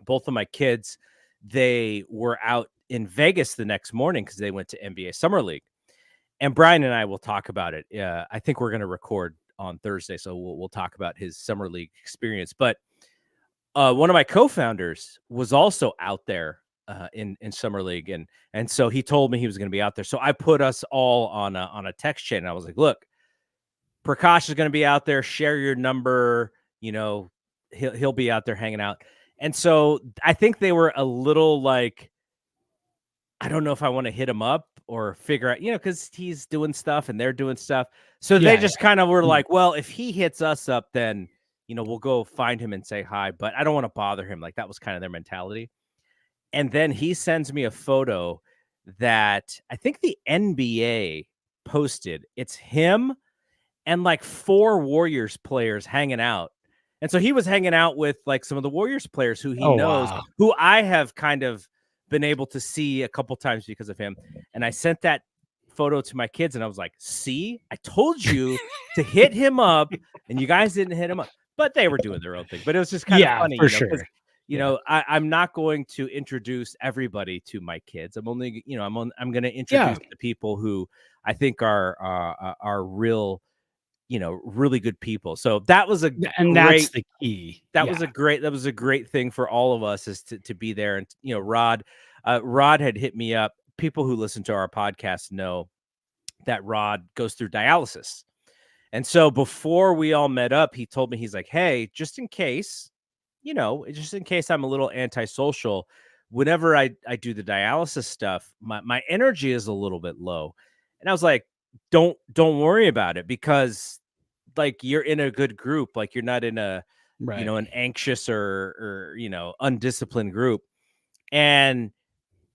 both of my kids, they were out in Vegas the next morning because they went to NBA Summer League. And Brian and I will talk about it. I think we're going to record on Thursday, so we'll talk about his Summer League experience. But one of my co-founders was also out there in Summer League, and so he told me he was going to be out there. So I put us all on a text chain, and I was like, "Look, Prakash is going to be out there. Share your number. He'll be out there hanging out." And so I think they were a little like, I don't know if I want to hit him up or figure out, because he's doing stuff and they're doing stuff. So they just kind of were like, well, if he hits us up, then, we'll go find him and say hi, but I don't want to bother him. Like, that was kind of their mentality. And then he sends me a photo that I think the NBA posted. It's him and like 4 Warriors players hanging out. And so he was hanging out with like some of the Warriors players who he knows, wow. who I have kind of been able to see a couple times because of him. And I sent that photo to my kids and I was like, see, I told you to hit him up and you guys didn't hit him up. But they were doing their own thing. But it was just kind of Yeah, funny, for you know, because sure. you know, I'm not going to introduce everybody to my kids. I'm only, you know, I'm going to introduce the people who I think are real, you know, really good people. So that was And that's the key. that was a great thing for all of us, is to be there. And, you know, Rod had hit me up. People who listen to our podcast know that Rod goes through dialysis. And so before we all met up, he told me, he's like, hey, just in case, you know, just in case I'm a little antisocial, whenever I do the dialysis stuff, my energy is a little bit low. And I was like, don't worry about it, because like you're in a good group, like you're not in a, you know, an anxious or, you know, undisciplined group. And,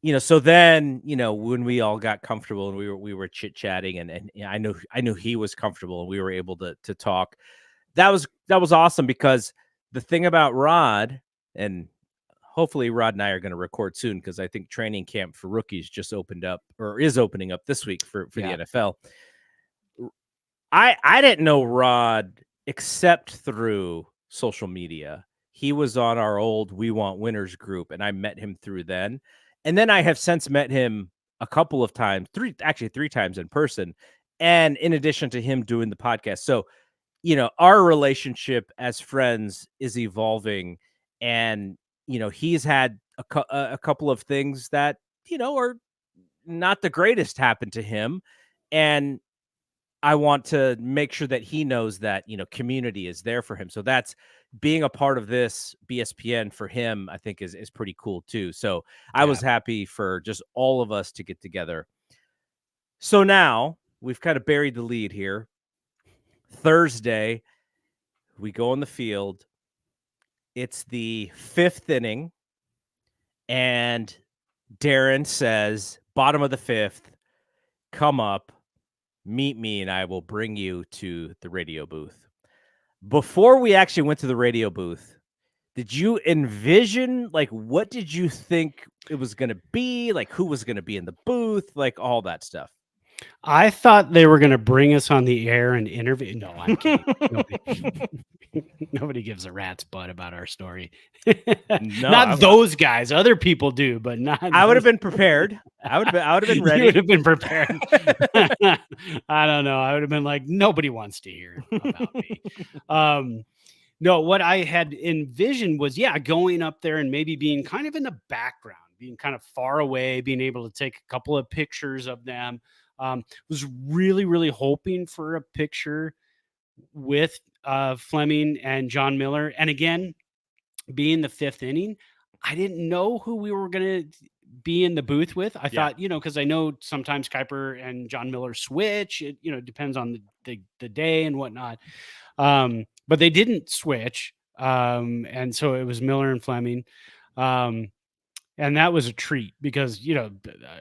you know, so then, you know, when we all got comfortable and we were chit-chatting and you know, I knew he was comfortable and we were able to talk. That was awesome, because the thing about Rod, and hopefully Rod and I are going to record soon, because I think training camp for rookies just opened up, or is opening up this week for the NFL. I didn't know Rod except through social media. He was on our old We Want Winners group, and I met him through then. And then I have since met him a couple of times, three times in person. And in addition to him doing the podcast. So, you know, our relationship as friends is evolving, and, you know, he's had a couple of things that, you know, are not the greatest happen to him. And I want to make sure that he knows that, you know, community is there for him. So that's being a part of this BSPN for him, I think is pretty cool too. So I was happy for just all of us to get together. So now we've kind of buried the lead here. Thursday, we go on the field. It's the 5th inning, and Darren says, bottom of the 5th, come up, meet me, and I will bring you to the radio booth. Before we actually went to the radio booth, did you envision, like, what did you think it was going to be? Like, who was going to be in the booth? Like, all that stuff. I thought they were going to bring us on the air and interview. No, I'm kidding. Nobody gives a rat's butt about our story. No, not those guys. Other people do, but not. I would have been prepared. I would have been ready. You would have been prepared. I don't know. I would have been like, nobody wants to hear about me. No, what I had envisioned was, going up there and maybe being kind of in the background, being kind of far away, being able to take a couple of pictures of them. Was really, really hoping for a picture with Fleming and John Miller. And again, being the 5th inning, I didn't know who we were going to be in the booth with. I thought, you know, because I know sometimes Kuiper and John Miller switch. It, you know, depends on the day and whatnot. But they didn't switch. And so it was Miller and Fleming. And that was a treat because, you know,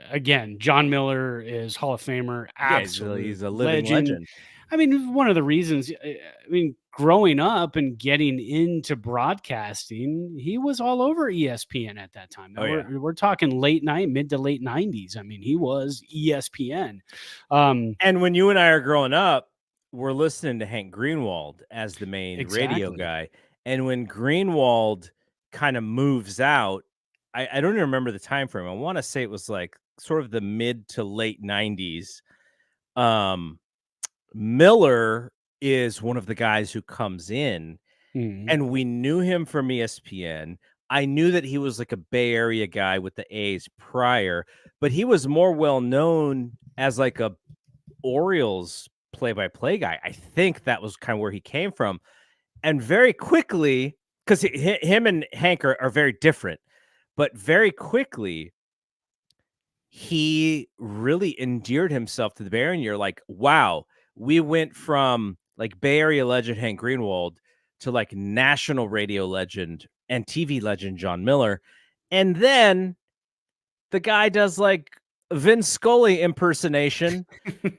again, John Miller is Hall of Famer. Absolutely. He's a living legend. I mean, one of the reasons, I mean, growing up and getting into broadcasting, he was all over ESPN at that time. We're talking late night, mid to late 90s. I mean, he was ESPN. And when you and I are growing up, we're listening to Hank Greenwald as the main radio guy. And when Greenwald kind of moves out, I don't even remember the time frame. I want to say it was like sort of the mid to late 90s. Miller is one of the guys who comes in, and we knew him from ESPN. I knew that he was like a Bay Area guy with the A's prior, but he was more well known as like a Orioles play-by-play guy. I think that was kind of where he came from. And very quickly, because him and Hank are very different, but very quickly, he really endeared himself to the Bay Area. And you're like, wow, we went from like Bay Area legend Hank Greenwald to like national radio legend and TV legend John Miller. And then the guy does like Vince Scully impersonation,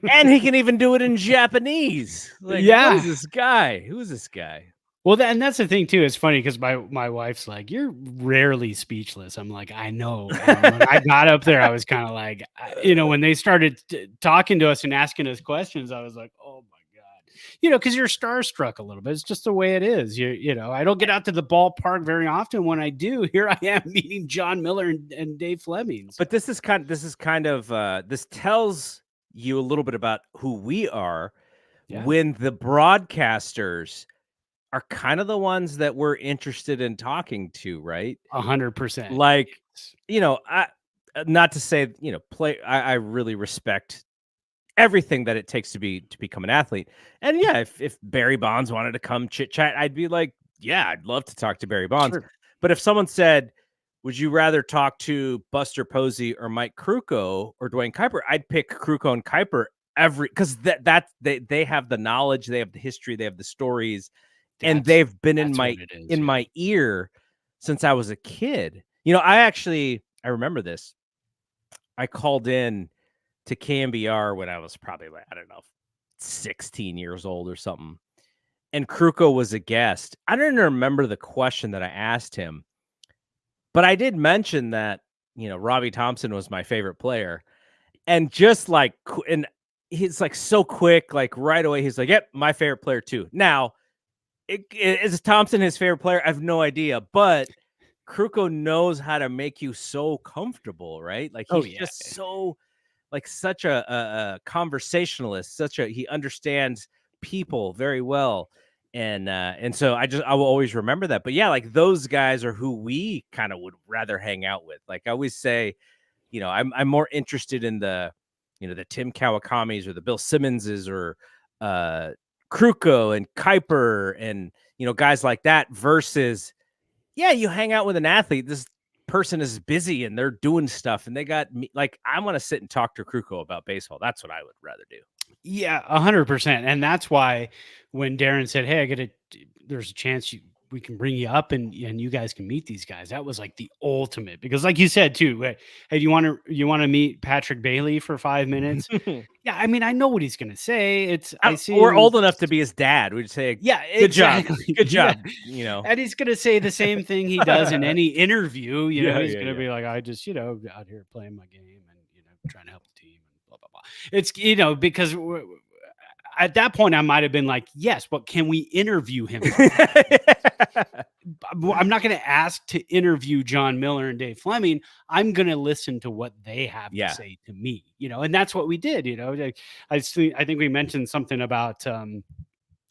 and he can even do it in Japanese. Like, Yeah. what is this guy? Who is this guy? Well, and that's the thing too. It's funny because my wife's like, "You're rarely speechless." I'm like, "I know." And when I got up there, I was kind of like, when they started talking to us and asking us questions, I was like, "Oh my god," because you're starstruck a little bit. It's just the way it is. I don't get out to the ballpark very often. When I do, here I am meeting John Miller and Dave Fleming. But this tells you a little bit about who we are. Yeah. When the broadcasters are kind of the ones that we're interested in talking to, right? 100%. Like, I not to say, I really respect everything that it takes to become an athlete. And yeah, if Barry Bonds wanted to come chit chat, I'd be like, yeah, I'd love to talk to Barry Bonds. Sure. But if someone said, would you rather talk to Buster Posey or Mike Krukow or Dwayne Kuiper? I'd pick Krukow and Kuiper because they have the knowledge, they have the history, they have the stories, and they've been in my ear since I was a kid. I remember this. I called in to KMBR when I was probably, like, I don't know, 16 years old or something. And Krukow was a guest. I don't even remember the question that I asked him, but I did mention that, Robbie Thompson was my favorite player. And just like, and he's like so quick, like right away, he's like, yep, my favorite player too. Now, is Thompson his favorite player? I have no idea, but Krukow knows how to make you so comfortable, right? Like he's just so, like, such a conversationalist, he understands people very well. And so I will always remember that. But yeah, like those guys are who we kind of would rather hang out with. Like I always say, I'm more interested in the Tim Kawakamis or the Bill Simmonses or Krukow and Kuiper and guys like that versus, yeah, you hang out with an athlete. This person is busy and they're doing stuff and they got me. Like, I want to sit and talk to Krukow about baseball. That's what I would rather do. Yeah, 100%. And that's why when Darren said, "Hey, there's a chance we can bring you up and you guys can meet these guys," that was like the ultimate, because like you said too, hey, you want to meet Patrick Bailey for 5 minutes? Yeah, I mean, I know what he's gonna say. We're old enough to be his dad. We'd say, yeah, good job, good Yeah. job. And he's gonna say the same thing he does in any interview. He's gonna yeah. be like, "I just out here playing my game and trying to help the team and blah blah blah." It's because at that point I might have been like, "Yes, but can we interview him?" I'm not going to ask to interview John Miller and Dave Fleming. I'm going to listen to what they have to say to me, and that's what we did. I think we mentioned something about,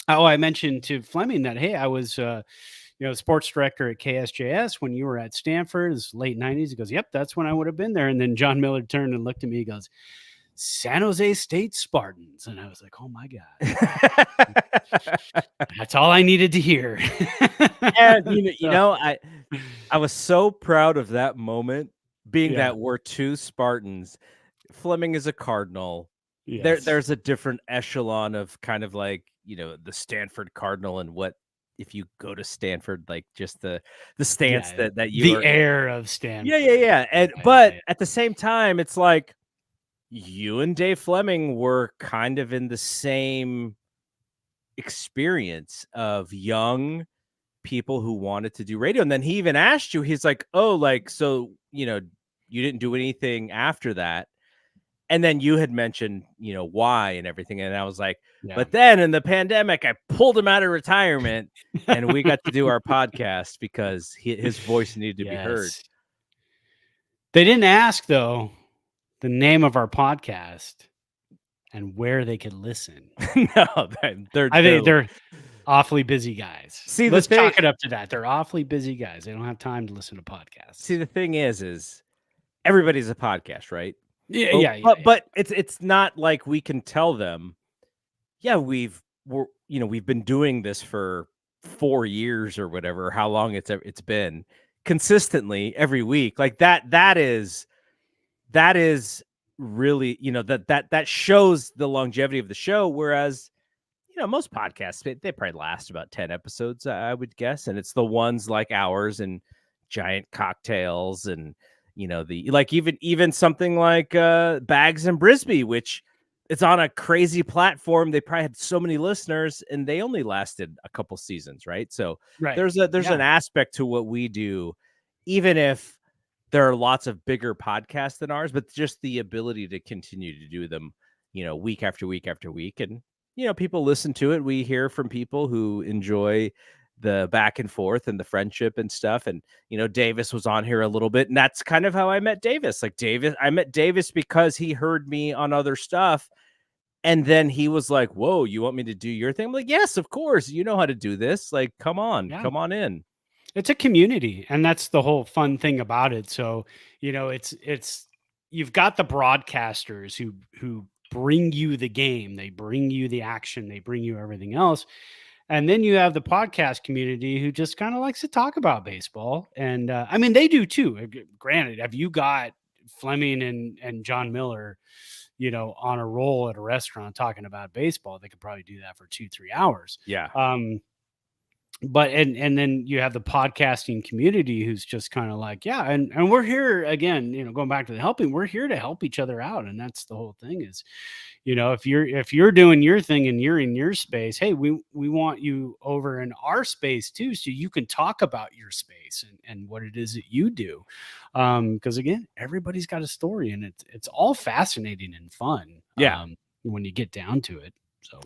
I mentioned to Fleming that, hey, I was, sports director at KSJS when you were at Stanford. It's late 90s. He goes, "Yep, that's when I would have been there." And then John Miller turned and looked at me. He goes, "San Jose State Spartans." And I was like, "Oh my God." That's all I needed to hear. And I was so proud of that moment, being that we're two Spartans. Fleming is a Cardinal. Yes. There's a different echelon of kind of like, the Stanford Cardinal and what, if you go to Stanford, like just the stance that you the air of Stanford. Yeah. And but at the same time, it's like you and Dave Fleming were kind of in the same experience of young people who wanted to do radio. And then he even asked you, he's like, "Oh, like, so, you didn't do anything after that." And then you had mentioned, why and everything. And I was like, but then in the pandemic, I pulled him out of retirement and we got to do our podcast because his voice needed to be heard. They didn't ask, though, the name of our podcast and where they could listen. No, I think they're awfully busy guys. See, let's chalk it up to that. They're awfully busy guys. They don't have time to listen to podcasts. See, the thing is everybody's a podcast, right? Yeah. But it's not like we can tell them, yeah, we've been doing this for 4 years or whatever, how long it's been consistently every week. Like that is really, that shows the longevity of the show. Whereas, most podcasts, they probably last about 10 episodes, I would guess. And it's the ones like ours and Giant Cocktails and, even something like Bags and Brisbee, which it's on a crazy platform. They probably had so many listeners, and they only lasted a couple seasons, right? So there's an aspect to what we do, even if there are lots of bigger podcasts than ours, but just the ability to continue to do them, week after week after week. And, people listen to it. We hear from people who enjoy the back and forth and the friendship and stuff. And, Davis was on here a little bit, and that's kind of how I met Davis. I met Davis because he heard me on other stuff. And then he was like, whoa, you want me to do your thing? I'm like, yes, of course. You know how to do this. Like, come on in. It's a community, and that's the whole fun thing about it. So, it's you've got the broadcasters who bring you the game, they bring you the action, they bring you everything else. And then you have the podcast community who just kind of likes to talk about baseball. And I mean, they do too. Granted, have you got Fleming and John Miller, on a roll at a restaurant talking about baseball, they could probably do that for 2-3 hours. Yeah. But and then you have the podcasting community who's just kind of like, yeah, and we're here again, going back to the helping, we're here to help each other out. And that's the whole thing is, if you're doing your thing and you're in your space, hey, we want you over in our space too, so you can talk about your space and what it is that you do. Because again, everybody's got a story, and it's all fascinating and fun. Yeah. When you get down to it. So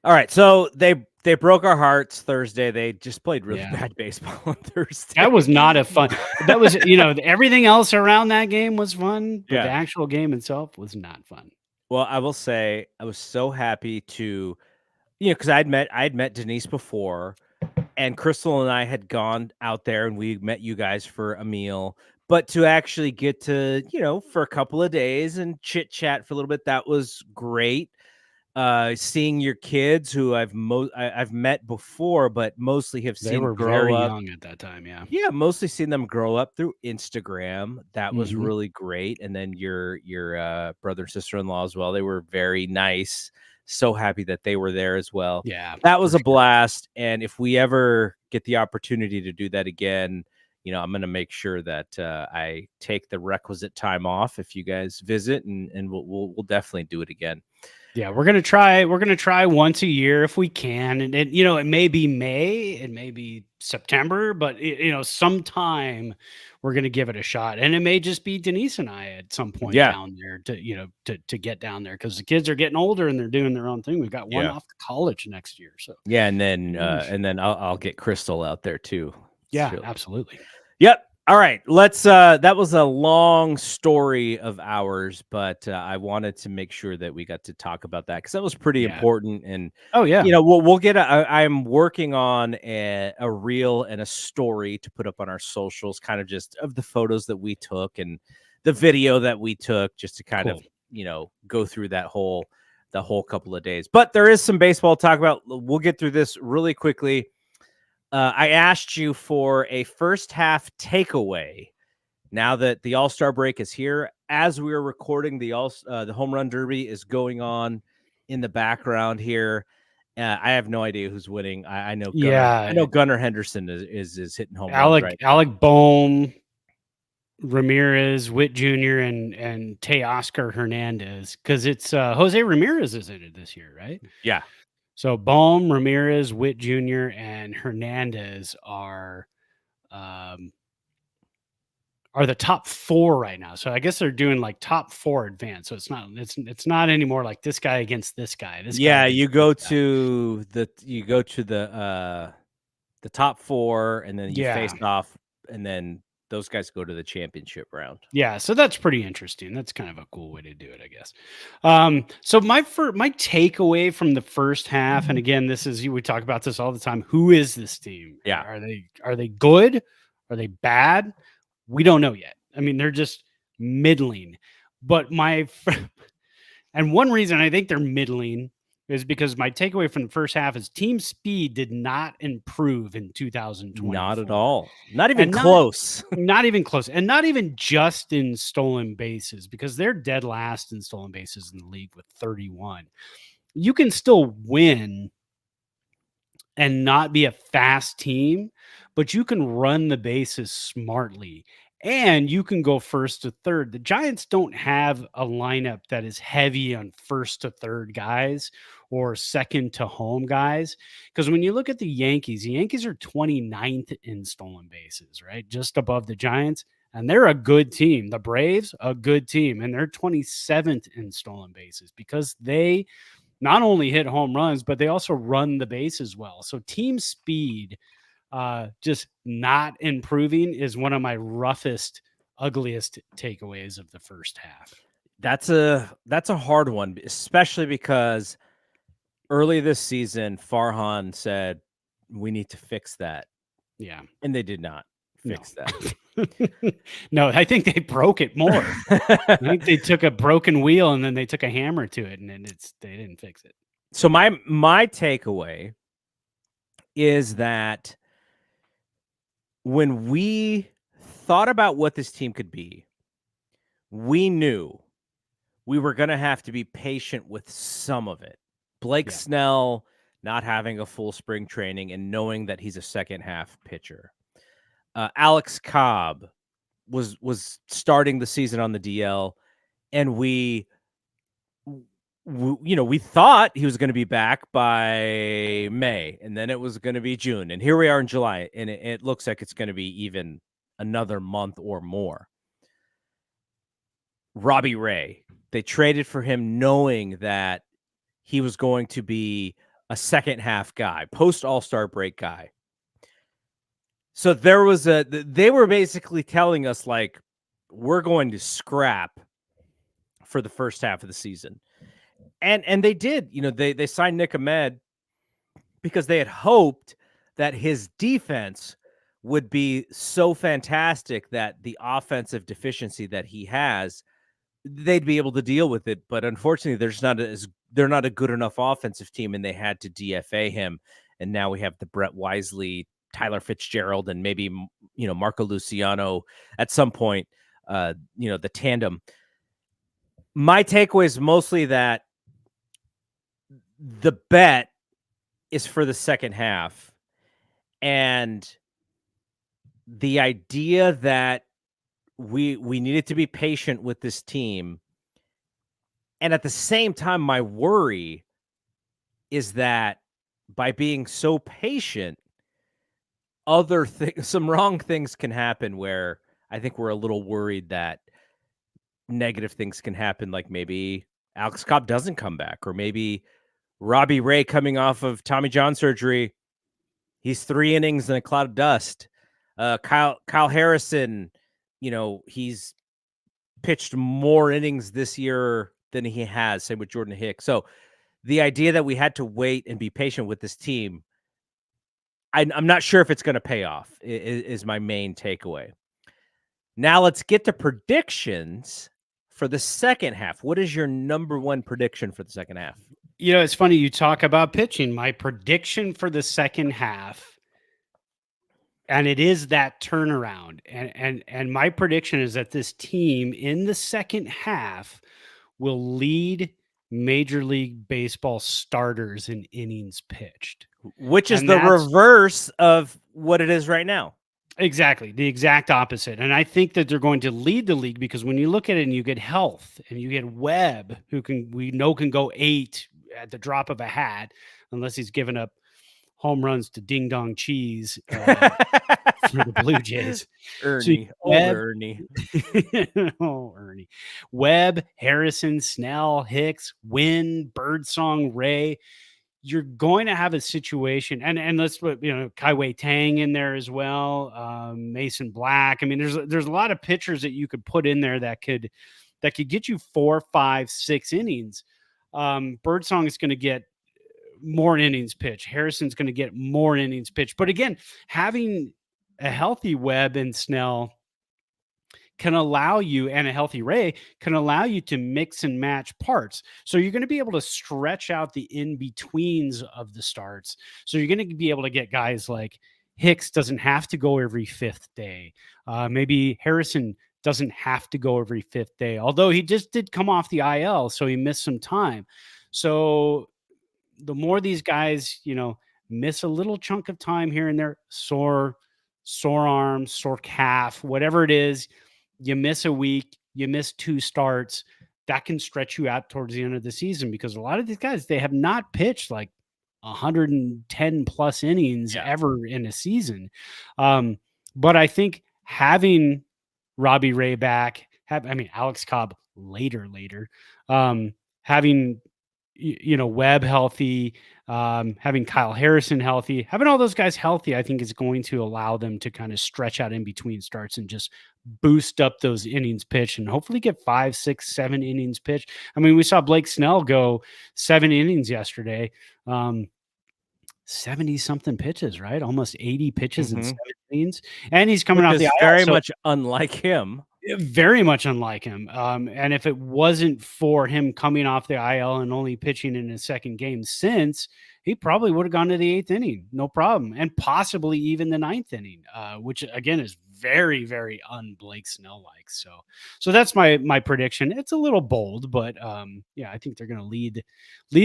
all right, so they broke our hearts Thursday. They just played really bad baseball on Thursday. That was not a fun. That was, everything else around that game was fun, but the actual game itself was not fun. Well, I will say I was so happy to, because I'd met Denise before, and Crystal and I had gone out there and we met you guys for a meal. But to actually get to, for a couple of days and chit chat for a little bit, that was great. Seeing your kids who I've met before, but mostly have seen grow up. They were very young at that time. Yeah, mostly seen them grow up through Instagram. That was really great. And then your brother and sister-in-law as well. They were very nice. So happy that they were there as well. Yeah, that was a blast. And if we ever get the opportunity to do that again, I'm going to make sure that I take the requisite time off if you guys visit, and we'll definitely do it again. Yeah, we're gonna try once a year if we can, and it may be May, it may be September, but sometime we're gonna give it a shot, and it may just be Denise and I at some point down there to get down there, because the kids are getting older and they're doing their own thing. We've got one off to college next year, so and then I'll get Crystal out there too. Yeah, absolutely. Yep. All right, let's that was a long story of ours, but I wanted to make sure that we got to talk about that because that was pretty important. And we'll get I'm working on a reel and a story to put up on our socials, kind of just of the photos that we took and the video that we took, just to kind of go through the whole couple of days. But there is some baseball to talk about. We'll get through this really quickly. I asked you for a first half takeaway. Now that the All-Star break is here, as we are recording, the Home Run Derby is going on in the background here. I have no idea who's winning. I know. I know Gunnar Henderson is hitting home runs right now. Alec Bohm, Ramirez, Witt Jr., and Teoscar Hernandez, because it's Jose Ramirez is in it this year, right? Yeah. So Bohm, Ramirez, Witt Jr., and Hernandez are the top four right now. So I guess they're doing like top four advance. So it's not anymore like this guy against this guy. You go to the top four, and then you face off, and then those guys go to the championship round. Yeah, so that's pretty interesting. That's kind of a cool way to do it, I guess. So my takeaway from the first half, and again, we talk about this all the time. Who is this team? Yeah, are they good? Are they bad? We don't know yet. I mean, they're just middling. But and one reason I think they're middling is because my takeaway from the first half is team speed did not improve in 2020. Not at all. Not even close. Not even close. And not even just in stolen bases, because they're dead last in stolen bases in the league with 31. You can still win and not be a fast team, but you can run the bases smartly and you can go first to third. The Giants don't have a lineup that is heavy on first to third guys or second to home guys. Because when you look at the Yankees are 29th in stolen bases, right? Just above the Giants. And they're a good team. The Braves, a good team. And they're 27th in stolen bases because they not only hit home runs, but they also run the bases well. So team speed just not improving is one of my roughest, ugliest takeaways of the first half. That's a hard one, especially because early this season, Farhan said we need to fix that. Yeah. And they did not fix that. No, I think they broke it more. I think they took a broken wheel and then they took a hammer to it and then they didn't fix it. So my takeaway is that when we thought about what this team could be, we knew we were going to have to be patient with some of it. Blake Snell not having a full spring training and knowing that he's a second half pitcher. Alex Cobb was starting the season on the DL, and we thought he was going to be back by May, and then it was going to be June, and here we are in July, and it looks like it's going to be even another month or more. Robbie Ray, they traded for him knowing that he was going to be a second half guy, post All-Star break guy. So they were basically telling us, like, we're going to scrap for the first half of the season. And they did. They signed Nick Ahmed because they had hoped that his defense would be so fantastic that the offensive deficiency that he has, they'd be able to deal with it. But unfortunately, they're not a good enough offensive team, and they had to DFA him. And now we have the Brett Wisely, Tyler Fitzgerald, and maybe Marco Luciano at some point. The tandem. My takeaway is mostly that the bet is for the second half, and the idea that we needed to be patient with this team. And at the same time, my worry is that by being so patient, some wrong things can happen, where I think we're a little worried that negative things can happen, like maybe Alex Cobb doesn't come back, or maybe Robbie Ray coming off of Tommy John surgery, he's 3 innings in a cloud of dust. Kyle Harrison, he's pitched more innings this year than he has. Same with Jordan Hicks. So the idea that we had to wait and be patient with this team, I'm not sure if it's going to pay off, is my main takeaway. Now let's get to predictions for the second half. What is your number one prediction for the second half? It's funny you talk about pitching. My prediction for the second half, and it is that turnaround. And my prediction is that this team in the second half will lead Major League Baseball starters in innings pitched. Which is the reverse of what it is right now. Exactly. The exact opposite. And I think that they're going to lead the league because when you look at it and you get Health and you get Webb, who we know can go 8 at the drop of a hat, unless he's given up home runs to Ding Dong Cheese for the Blue Jays. Ernie. Ernie. Webb, Harrison, Snell, Hicks, Wynn, Birdsong, Ray. You're going to have a situation, and let's put Kai Tang in there as well, Mason Black. I mean, there's a lot of pitchers that you could put in there that could get you 4, 5, 6 innings. Birdsong is going to get more innings pitched. Harrison's going to get more innings pitched. But again, having a healthy Webb and Snell can allow you, and a healthy Ray can allow you to mix and match parts. So you're going to be able to stretch out the in-betweens of the starts. So you're going to be able to get guys like Hicks doesn't have to go every 5th day. Maybe Harrison doesn't have to go every 5th day, although he just did come off the IL, so he missed some time. So the more these guys, miss a little chunk of time here and there, sore sore arm, sore calf, whatever it is, you miss a week, you miss 2 starts, that can stretch you out towards the end of the season because a lot of these guys, they have not pitched like 110 plus innings Yeah. ever in a season. But I think having Robbie Ray back, Alex Cobb later, having Webb healthy, having Kyle Harrison healthy, having all those guys healthy, I think is going to allow them to kind of stretch out in between starts and just boost up those innings pitched and hopefully get 5, 6, 7 innings pitched. I mean, we saw Blake Snell go 7 innings yesterday. 70 something pitches, right? Almost 80 pitches in 7 innings. And he's coming off the IL, very much unlike him. Very much unlike him. And if it wasn't for him coming off the IL and only pitching in his second game since, he probably would have gone to the 8th inning, no problem, and possibly even the 9th inning, which again is very, very un-Blake Snell-like. So that's my prediction. It's a little bold, but yeah, I think they're going to lead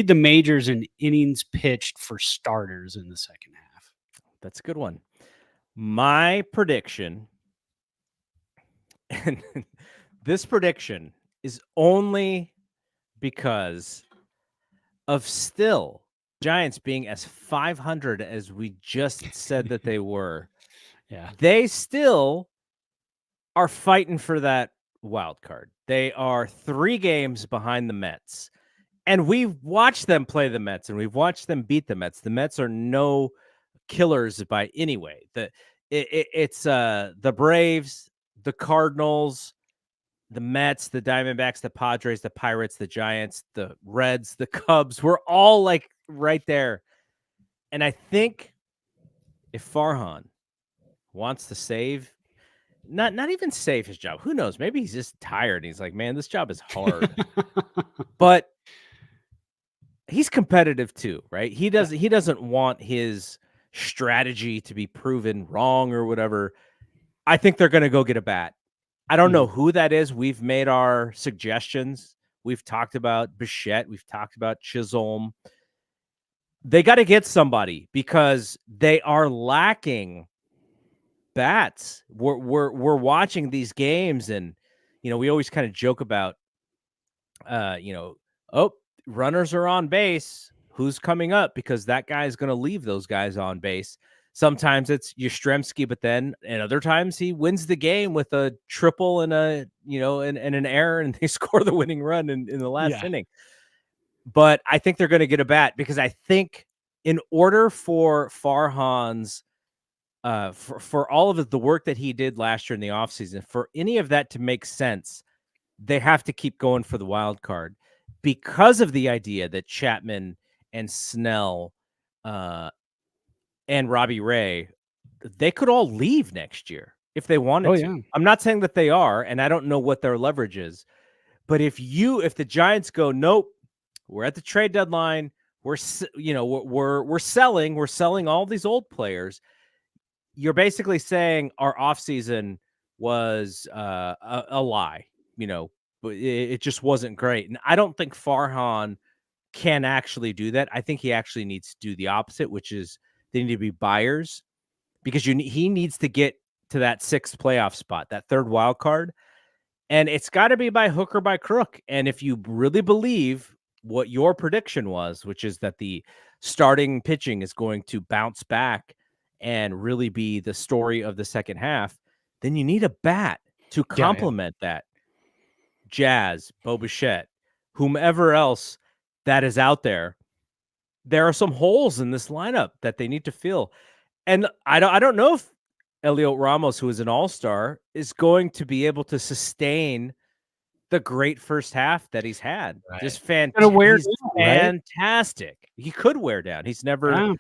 the majors in innings pitched for starters in the second half. That's a good one. My prediction, and this prediction is only because of still Giants being as 500 as we just said that they were. Yeah. They still are fighting for that wild card. They are 3 games behind the Mets. And we've watched them play the Mets and we've watched them beat the Mets. The Mets are no killers by any way. It's the Braves, the Cardinals, the Mets, the Diamondbacks, the Padres, the Pirates, the Giants, the Reds, the Cubs. We're all like right there. And I think if Farhan wants to save, not even save his job, who knows? Maybe he's just tired. He's like, man, this job is hard. But he's competitive too, right? He doesn't want his strategy to be proven wrong or whatever. I think they're going to go get a bat. I don't know who that is. We've made our suggestions. We've talked about Bichette. We've talked about Chisholm. They got to get somebody because they are lacking bats. We're watching these games, and we always kind of joke about, runners are on base. Who's coming up? Because that guy is going to leave those guys on base. Sometimes it's Yastrzemski, but then and other times he wins the game with a triple and and an error, and they score the winning run in the last inning. But I think they're going to get a bat because I think in order for Farhan's for all of the work that he did last year in the offseason, for any of that to make sense, they have to keep going for the wild card because of the idea that Chapman and Snell and Robbie Ray, they could all leave next year if they wanted to. Yeah. I'm not saying that they are, and I don't know what their leverage is. But if the Giants go, nope, we're at the trade deadline, we're selling all these old players, you're basically saying our offseason was a lie, but it just wasn't great. And I don't think Farhan can actually do that. I think he actually needs to do the opposite, which is they need to be buyers because he needs to get to that 6th playoff spot, that 3rd wild card. And it's got to be by hook or by crook. And if you really believe what your prediction was, which is that the starting pitching is going to bounce back and really be the story of the second half, then you need a bat to complement that. Jazz, Bo Bichette, whomever else that is out there. There are some holes in this lineup that they need to fill. And I don't know if Eliot Ramos, who is an all-star, is going to be able to sustain the great first half that he's had. Right. Just fantastic. He could wear down. He's never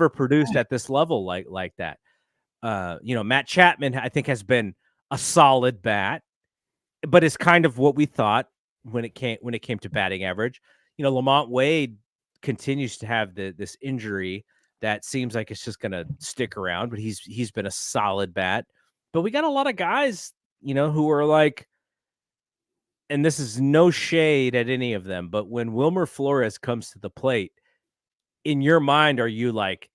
produced at this level like that. Matt Chapman, I think, has been a solid bat, but is kind of what we thought when it came to batting average. Lamont Wade continues to have this injury that seems like it's just going to stick around, but he's been a solid bat. But we got a lot of guys, who are like, and this is no shade at any of them, but when Wilmer Flores comes to the plate, in your mind, are you like,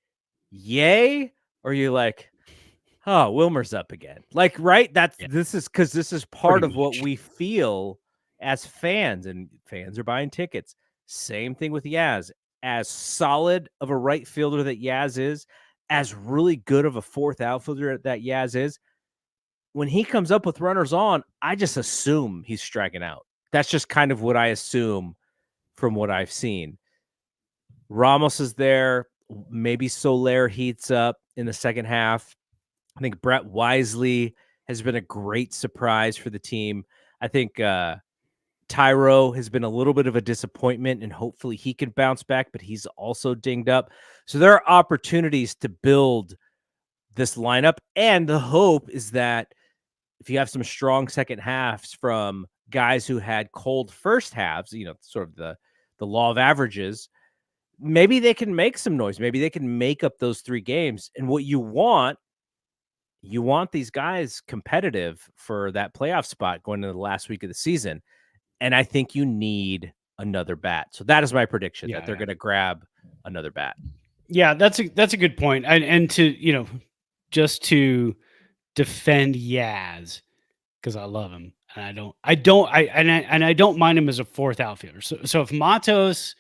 yay? Or are you like, Oh, Wilmer's up again. Like, right? Yeah. This is part Pretty of what much. we feel as fans, and fans are buying tickets. Same thing with Yaz. As solid of a right fielder that Yaz is, as really good of a fourth outfielder that Yaz is, when he comes up with runners on, I just assume he's striking out. That's just kind of what I assume from what I've seen. Ramos is there. Maybe Soler heats up in the second half. I think Brett Wisely has been a great surprise for the team. I think Tyro has been a little bit of a disappointment, and hopefully he can bounce back, but he's also dinged up. So there are opportunities to build this lineup, and the hope is that if you have some strong second halves from guys who had cold first halves, sort of the law of averages, maybe they can make some noise. Maybe they can make up those 3 games. And what you want these guys competitive for that playoff spot going into the last week of the season. And I think you need another bat. So that is my prediction that they're going to grab another bat. Yeah, that's a good point. And to, just to defend Yaz, because I love him and I don't mind him as a fourth outfielder. So if Matos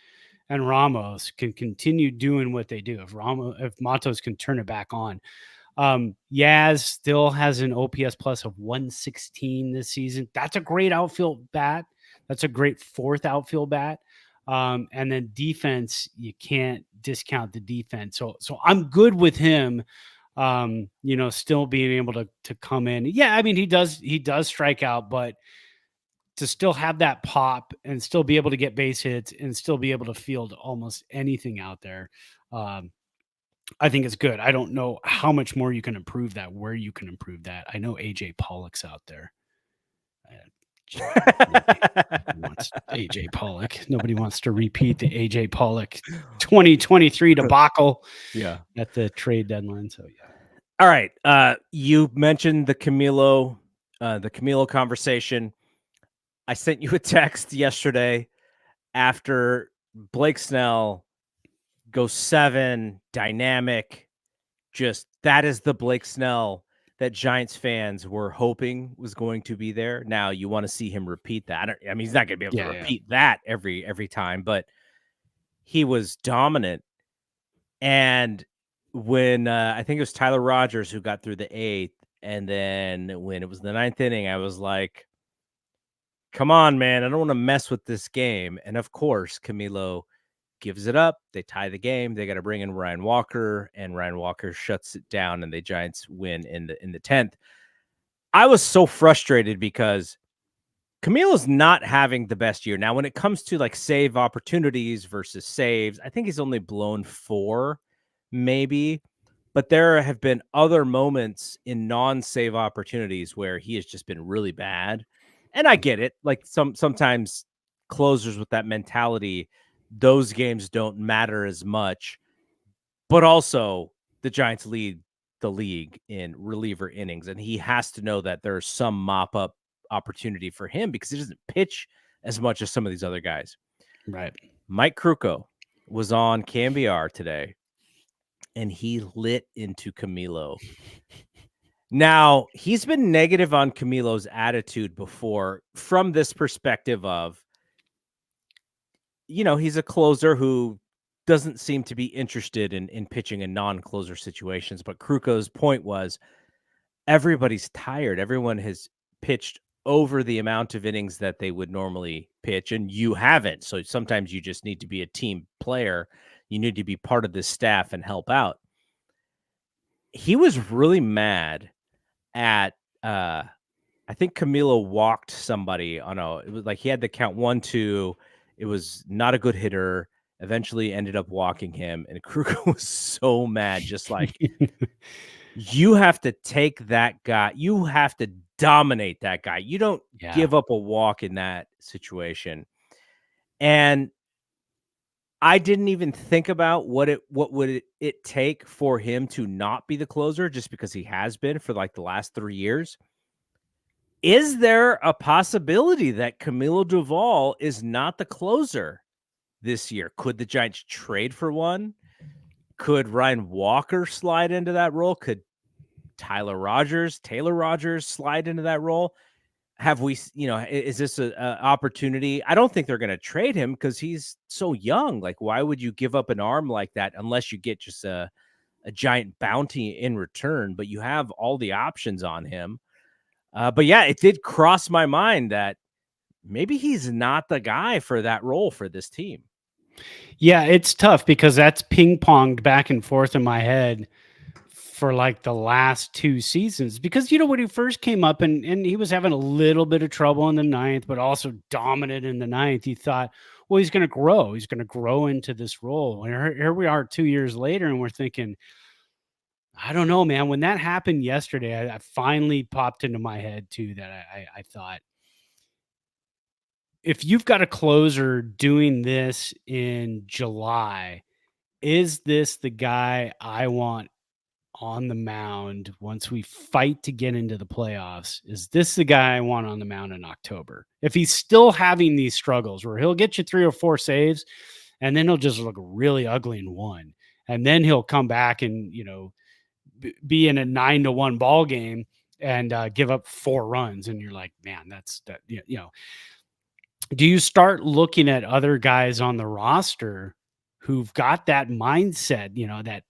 and Ramos can continue doing what they do, if Matos can turn it back on, Yaz still has an OPS plus of 116 this season. That's a great outfield bat. That's a great fourth outfield bat. And then defense, you can't discount the defense. So I'm good with him. Still being able to come in. Yeah, I mean he does strike out, but to still have that pop and still be able to get base hits and still be able to field almost anything out there. I think it's good. I don't know how much more you can improve that, where you can improve that. I know AJ Pollock's out there. Wants AJ Pollock. Nobody wants to repeat the AJ Pollock 2023 debacle at the trade deadline. So yeah. All right. You mentioned the Camilo conversation. I sent you a text yesterday after Blake Snell goes 7, dynamic. Just that is the Blake Snell that Giants fans were hoping was going to be there. Now you want to see him repeat that. I mean, he's not going to be able to repeat that every time, but he was dominant. And when I think it was Tyler Rogers who got through the 8th, and then when it was the 9th inning, I was like, come on, man, I don't want to mess with this game. And of course, Camilo gives it up. They tie the game. They got to bring in Ryan Walker, and Ryan Walker shuts it down, and the Giants win in the 10th. I was so frustrated because Camilo's not having the best year. Now, when it comes to like save opportunities versus saves, I think he's only blown 4, maybe. But there have been other moments in non-save opportunities where he has just been really bad. And I get it. Like sometimes closers with that mentality, those games don't matter as much. But also the Giants lead the league in reliever innings, and he has to know that there's some mop-up opportunity for him because he doesn't pitch as much as some of these other guys. Right. Mike Krukow was on KMBR today, and he lit into Camilo. Now, he's been negative on Camilo's attitude before from this perspective of, he's a closer who doesn't seem to be interested in pitching in non-closer situations. But Krukow's point was everybody's tired. Everyone has pitched over the amount of innings that they would normally pitch, and you haven't. So sometimes you just need to be a team player. You need to be part of this staff and help out. He was really mad at I think Camilo walked somebody it was like he had the count 1-2. It was not a good hitter. Eventually ended up walking him, and Krukow was so mad, just like you have to take that guy. You have to dominate that guy. You don't give up a walk in that situation. And I didn't even think about what would it take for him to not be the closer, just because he has been for like the last 3 years. Is there a possibility that Camilo Duvall is not the closer this year? Could the Giants trade for one? Could Ryan Walker slide into that role? Could Taylor Rogers slide into that role? Have we, is this a opportunity? I don't think they're going to trade him because he's so young. Like, why would you give up an arm like that unless you get just a giant bounty in return? But you have all the options on him. But yeah, it did cross my mind that maybe he's not the guy for that role for this team. Yeah, it's tough because that's ping-ponged back and forth in my head for like the last 2 seasons. Because, when he first came up and he was having a little bit of trouble in the 9th, but also dominant in the 9th, you thought, well, he's going to grow. He's going to grow into this role. And here we are 2 years later, and we're thinking, I don't know, man. When that happened yesterday, I finally popped into my head too that I thought, if you've got a closer doing this in July, is this the guy I want on the mound once we fight to get into the playoffs? Is this the guy I want on the mound in October? If he's still having these struggles where he'll get you 3 or 4 saves and then he'll just look really ugly in one, and then he'll come back and, be in a 9-1 ball game and give up 4 runs. And you're like, man, that's that, do you start looking at other guys on the roster who've got that mindset,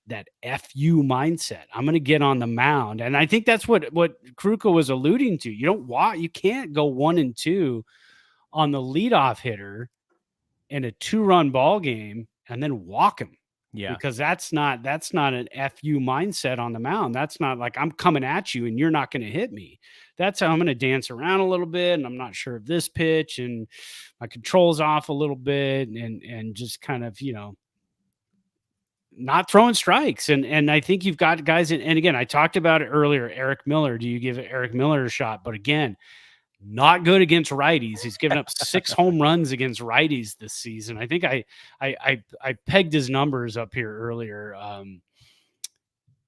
that FU mindset? I'm going to get on the mound. And I think that's what Kruka was alluding to. You can't go 1-2 on the leadoff hitter in a 2-run ball game and then walk him. Yeah. Because that's not an FU mindset on the mound. That's not like, I'm coming at you and you're not going to hit me. That's how I'm going to dance around a little bit. And I'm not sure of this pitch and my control's off a little bit and just kind of, not throwing strikes. And I think you've got guys. And again, I talked about it earlier, Eric Miller. Do you give Eric Miller a shot? But again, not good against righties. He's given up 6 home runs against righties this season. I think I pegged his numbers up here earlier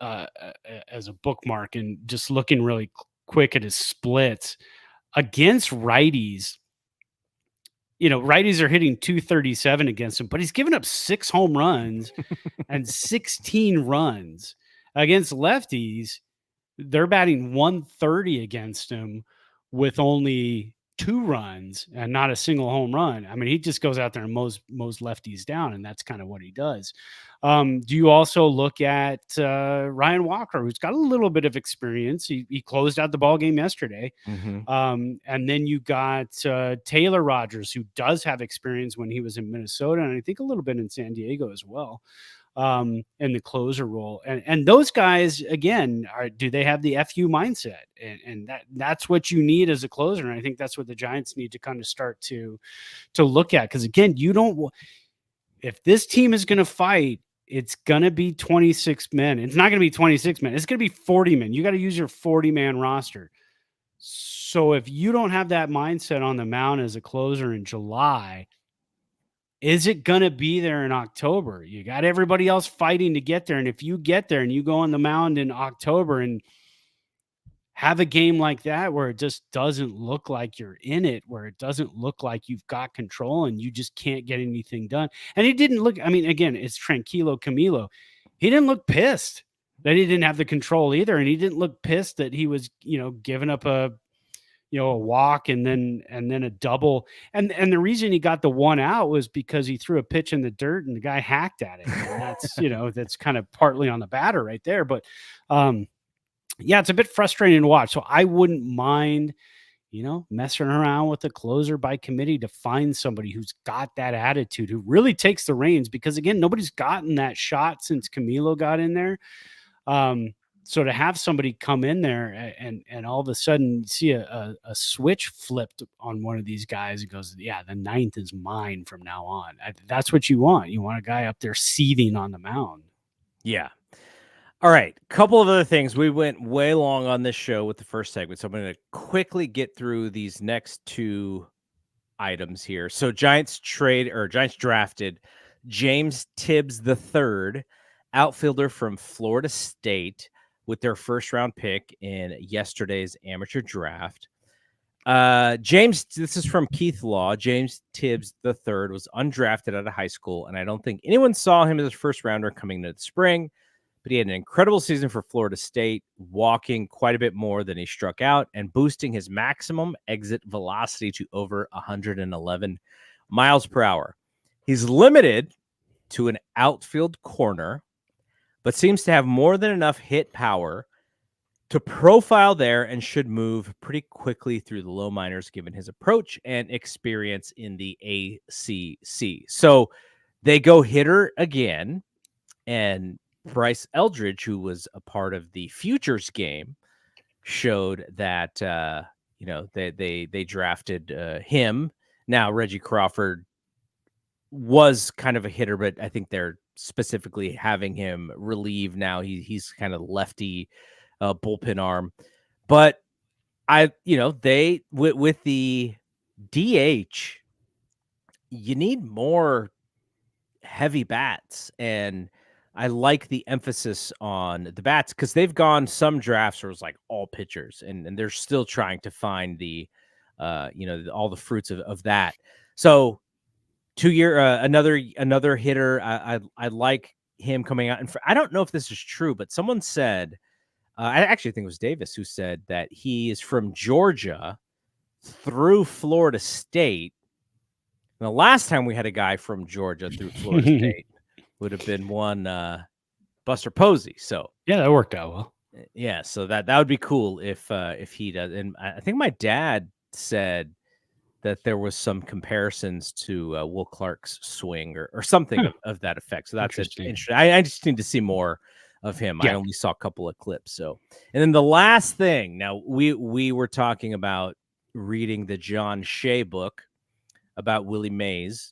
as a bookmark, and just looking really quick at his splits against righties. Righties are hitting 237 against him, but he's given up 6 home runs and 16 runs against lefties. They're batting 130 against him with only 2 runs and not a single home run. I mean, he just goes out there and mows lefties down, and that's kind of what he does. Do you also look at Ryan Walker, who's got a little bit of experience? He closed out the ball game yesterday. Mm-hmm. And then you got Taylor Rogers, who does have experience when he was in Minnesota, and I think a little bit in San Diego as well. In the closer role, and those guys again do they have the FU mindset, and that's what you need as a closer, and I think that's what the Giants need to kind of start to look at, because again, if this team is going to fight, it's going to be 26 men. It's not going to be 26 men. It's going to be 40 men. You got to use your 40-man roster. So if you don't have that mindset on the mound as a closer in July, is it going to be there in October? You got everybody else fighting to get there. And if you get there and you go on the mound in October and have a game like that where it just doesn't look like you're in it, where it doesn't look like you've got control and you just can't get anything done. And he didn't look, I mean, again, it's Tranquilo Camilo. He didn't look pissed that he didn't have the control either. And he didn't look pissed that he was, giving up a walk and then a double. And the reason he got the 1 out was because he threw a pitch in the dirt and the guy hacked at it. And that's, that's kind of partly on the batter right there. But yeah, it's a bit frustrating to watch. So I wouldn't mind, messing around with the closer by committee to find somebody who's got that attitude, who really takes the reins, because again, nobody's gotten that shot since Camilo got in there. So to have somebody come in there and all of a sudden see a switch flipped on one of these guys, it goes, yeah, the 9th is mine from now on. That's what you want. You want a guy up there seething on the mound. Yeah. All right. Couple of other things. We went way long on this show with the first segment, so I'm going to quickly get through these next 2 items here. So Giants drafted James Tibbs III, outfielder from Florida State, with their first-round pick in yesterday's amateur draft. James, this is from Keith Law. James Tibbs III was undrafted out of high school, and I don't think anyone saw him as a first-rounder coming into the spring. but he had an incredible season for Florida State, walking quite a bit more than he struck out and boosting his maximum exit velocity to over 111 miles per hour. He's limited to an outfield corner, but seems to have more than enough hit power to profile there and should move pretty quickly through the low minors given his approach and experience in the ACC. So they go hitter again, and Bryce Eldridge, who was a part of the futures game, showed that they drafted him. Now Reggie Crawford was kind of a hitter, but I think they're specifically having him relieve now. He's kind of lefty bullpen arm, but they with the DH, you need more heavy bats, and I like the emphasis on the bats because they've gone some drafts where it was like all pitchers, and they're still trying to find the all the fruits of that. So 2 year another hitter, I like him coming out, and I don't know if this is true, but someone said, I actually think it was Davis who said that he is from Georgia through Florida State. And the last time we had a guy from Georgia through Florida State would have been one Buster Posey. So yeah, that worked out well. Yeah, so that would be cool if he does. And I think my dad said that there was some comparisons to Will Clark's swing or something of that effect. So that's interesting. I just need to see more of him. Yeah. I only saw a couple of clips. So, and then the last thing. Now we were talking about reading the John Shea book about Willie Mays,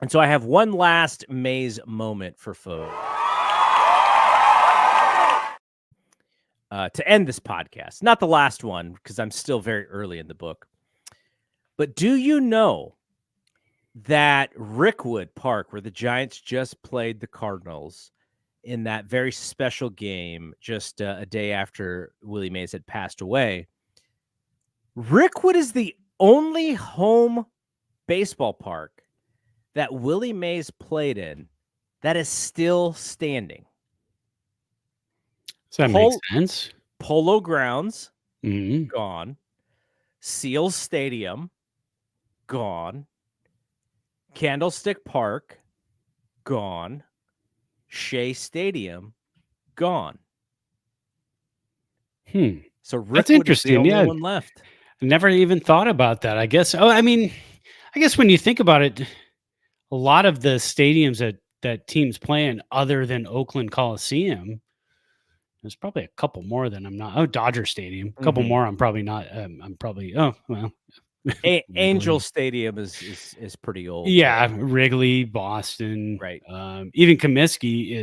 and so I have one last Mays moment for folks to end this podcast. Not the last one because I'm still very early in the book. But do you know that Rickwood Park, where the Giants just played the Cardinals in that very special game just a day after Willie Mays had passed away, Rickwood is the only home baseball park that Willie Mays played in that is still standing. Does that make sense? Polo Grounds, gone. Seals Stadium, gone. Candlestick Park, gone. Shea Stadium, gone. So that's interesting. Is the only one left. I never even thought about that. I guess. I guess when you think about it, a lot of the stadiums that teams play in, other than Oakland Coliseum, there's probably a couple more than I'm not. Oh, Dodger Stadium, a couple more. I'm probably not. I'm probably. Oh well. Angel Stadium is pretty old. Yeah, Wrigley, Boston, right? Even Comiskey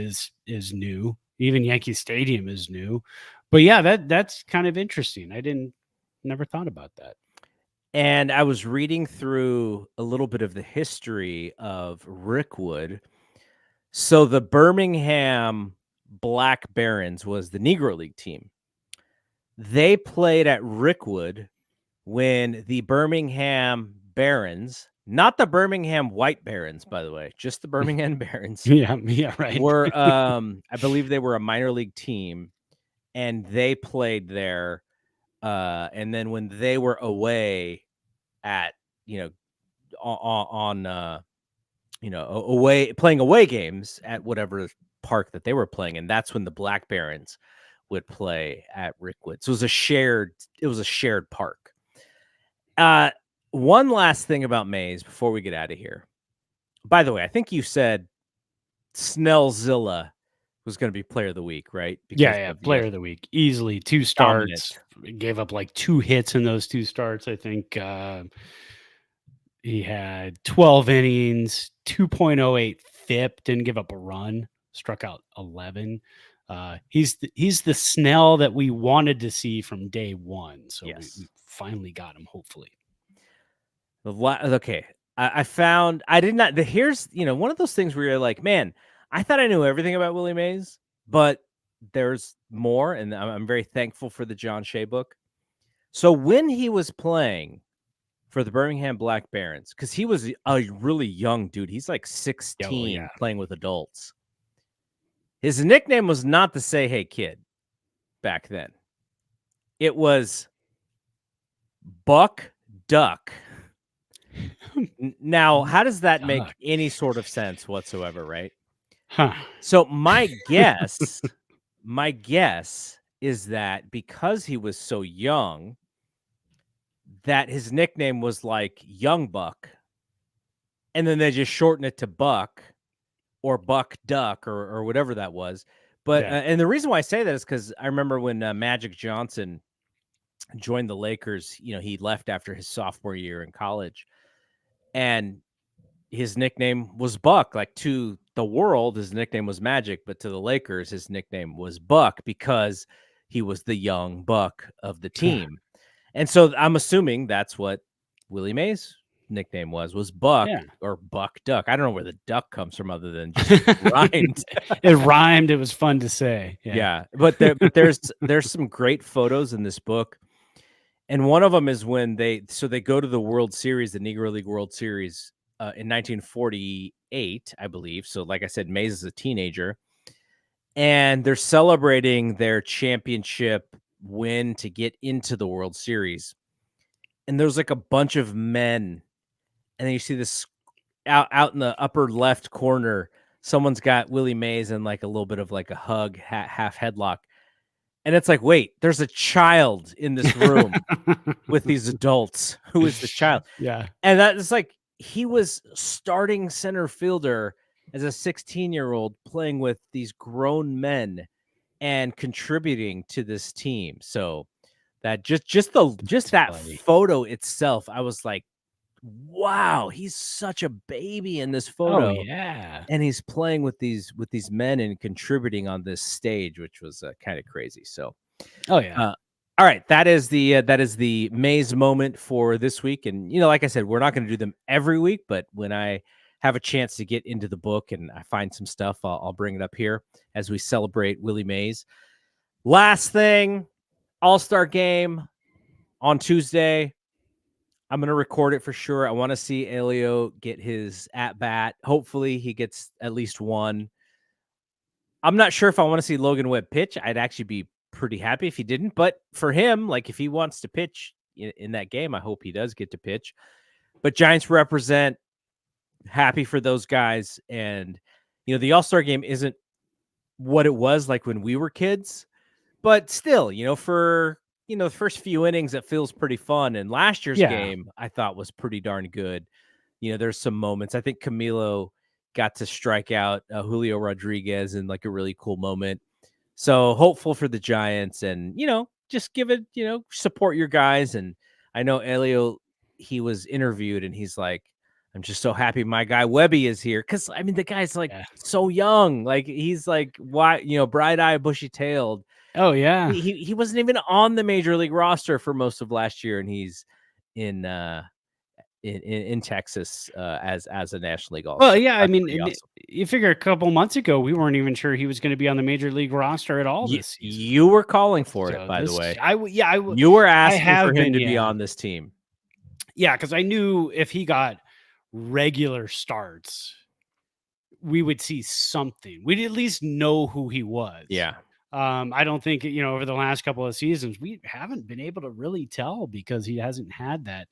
is new. Even Yankee Stadium is new. But yeah, that's kind of interesting. I never thought about that. And I was reading through a little bit of the history of Rickwood. So the Birmingham Black Barons was the Negro League team. They played at Rickwood when the Birmingham Barons, not the Birmingham White Barons, by the way, just the Birmingham Barons. Yeah, right. Were I believe they were a minor league team, and they played there. And then when they were away at away playing away games at whatever park that they were playing, and that's when the Black Barons would play at Rickwood. So it was a shared park. One last thing about Mays before we get out of here. By the way, I think you said Snellzilla was going to be player of the week, right? Yeah, player of the week. Easily 2 starts. Gave up like 2 hits in those 2 starts. I think he had 12 innings, 2.08 FIP, didn't give up a run, struck out 11. He's the Snell that we wanted to see from day one. So yes. we finally got him, hopefully. Okay. I did not. Here's, one of those things where you're like, man, I thought I knew everything about Willie Mays, but there's more. And I'm very thankful for the John Shea book. So when he was playing for the Birmingham Black Barons, because he was a really young dude. He's like 16 playing with adults. His nickname was not the Say Hey Kid back then. It was Buck Duck. Now, how does that make Duck. any sort of sense whatsoever, right? Huh. So my guess is that because he was so young, that his nickname was like Young Buck, and then they just shortened it to Buck or Buck Duck or whatever that was. But Yeah. and the reason why I say that is because I remember when Magic Johnson joined the Lakers. You know, he left after his sophomore year in college, and his nickname was Buck. Like, to the world, his nickname was Magic, but to the Lakers, his nickname was Buck because he was the young buck of the team. And so I'm assuming that's what Willie Mays' nickname was Buck Yeah. or Buck Duck. I don't know where the duck comes from other than just rhymed. It rhymed. It was fun to say. Yeah. But there's some great photos in this book. And one of them is when they go to the World Series, the Negro League World Series in 1948, I believe. So like I said, Mays is a teenager. And they're celebrating their championship win to get into the World Series. And there's like a bunch of men. And then you see this out in the upper left corner. Someone's got Willie Mays in like a little bit of like a hug, half headlock. And it's like, wait, there's a child in this room with these adults. Who is this child? Yeah. And that is like, he was starting center fielder as a 16-year-old playing with these grown men and contributing to this team. So that just that funny. photo itself, I was like, wow, he's such a baby in this photo. Oh yeah. And he's playing with these men and contributing on this stage, which was kind of crazy. So, Oh yeah. all right, that is the Mays moment for this week. And like I said, we're not going to do them every week, but when I have a chance to get into the book and I find some stuff, I'll bring it up here as we celebrate Willie Mays. Last thing, All-Star game on Tuesday. I'm going to record it for sure. I want to see Elio get his at-bat. Hopefully he gets at least one. I'm not sure if I want to see Logan Webb pitch. I'd actually be pretty happy if he didn't. But for him, like, if he wants to pitch in that game, I hope he does get to pitch. But Giants represent, happy for those guys. And, the All-Star game isn't what it was like when we were kids. But still, for the first few innings, it feels pretty fun. And last year's game, I thought, was pretty darn good. There's some moments. I think Camilo got to strike out Julio Rodriguez in like a really cool moment. So hopeful for the Giants, and just give it, support your guys. And I know Elio, he was interviewed, and he's like, I'm just so happy my guy Webby is here, because I mean the guy's like so young, like he's like, why, bright-eyed, bushy-tailed. Oh yeah. He wasn't even on the major league roster for most of last year, and he's in Texas as a National League All-Star. Well, yeah, I mean, awesome. You figure a couple months ago we weren't even sure he was going to be on the major league roster at all this season. You were calling for it, by the way. You were asking for him to be on this team. Yeah, because I knew if he got regular starts, we would see something. We'd at least know who he was. Yeah. I don't think, over the last couple of seasons, we haven't been able to really tell because he hasn't had that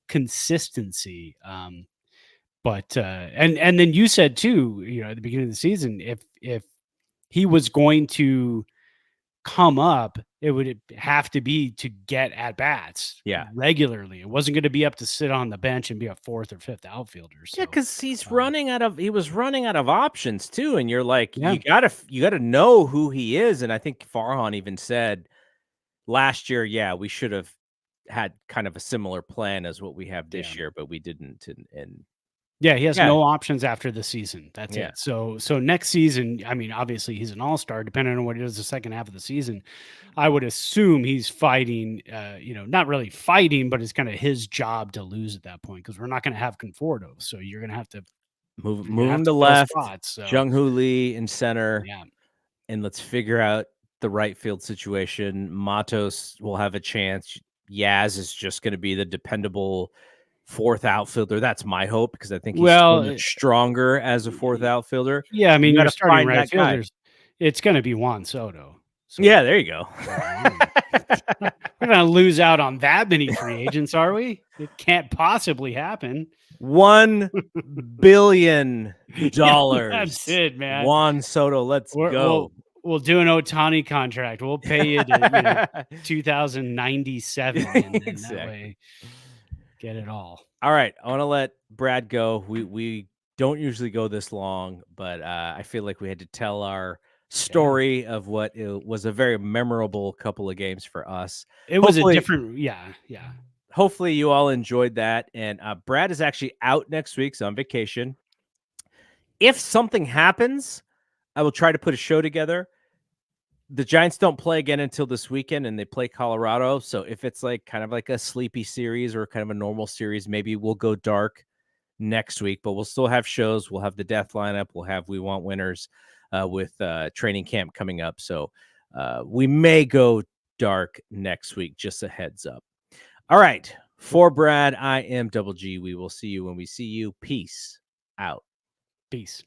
consistency. But and then you said too, at the beginning of the season, if he was going to come up, it would have to be to get at bats regularly. It wasn't going to be up to sit on the bench and be a fourth or fifth outfielder. So, yeah, because he was running out of options too. And you're like, you gotta know who he is. And I think Farhan even said last year, we should have had kind of a similar plan as what we have this year, but we didn't. And yeah, he has no options after the season. That's Yeah. it. So next season, I mean, obviously he's an all-star, depending on what he does the second half of the season. I would assume he's fighting, not really fighting, but it's kind of his job to lose at that point, because we're not going to have Conforto. So you're going to have to move him to left, spots, Jung-Hoo Lee in center. Yeah. And let's figure out the right field situation. Matos will have a chance. Yaz is just going to be the dependable fourth outfielder. That's my hope, because I think he's so much stronger as a fourth outfielder. Yeah, I mean, you're starting right fielders. it's going to be Juan Soto. So Yeah, there you go. we're going to lose out on that many free agents, are we? It can't possibly happen. $1 billion. That's it, man. Juan Soto, let's go. We'll do an Ohtani contract. We'll pay you to 2097, and then Exactly. that way get it all. All right, I want to let Brad go. We don't usually go this long, but I feel like we had to tell our story of what it was a very memorable couple of games for us. It was a different, yeah. Hopefully you all enjoyed that. And Brad is actually out next week, so on vacation. If something happens, I will try to put a show together. The Giants don't play again until this weekend, and they play Colorado. So if it's like kind of like a sleepy series or kind of a normal series, maybe we'll go dark next week, but we'll still have shows. We'll have the death lineup. We'll have We Want Winners with training camp coming up. So we may go dark next week, just a heads up. All right. For Brad, I am Double G. We will see you when we see you. Peace out. Peace.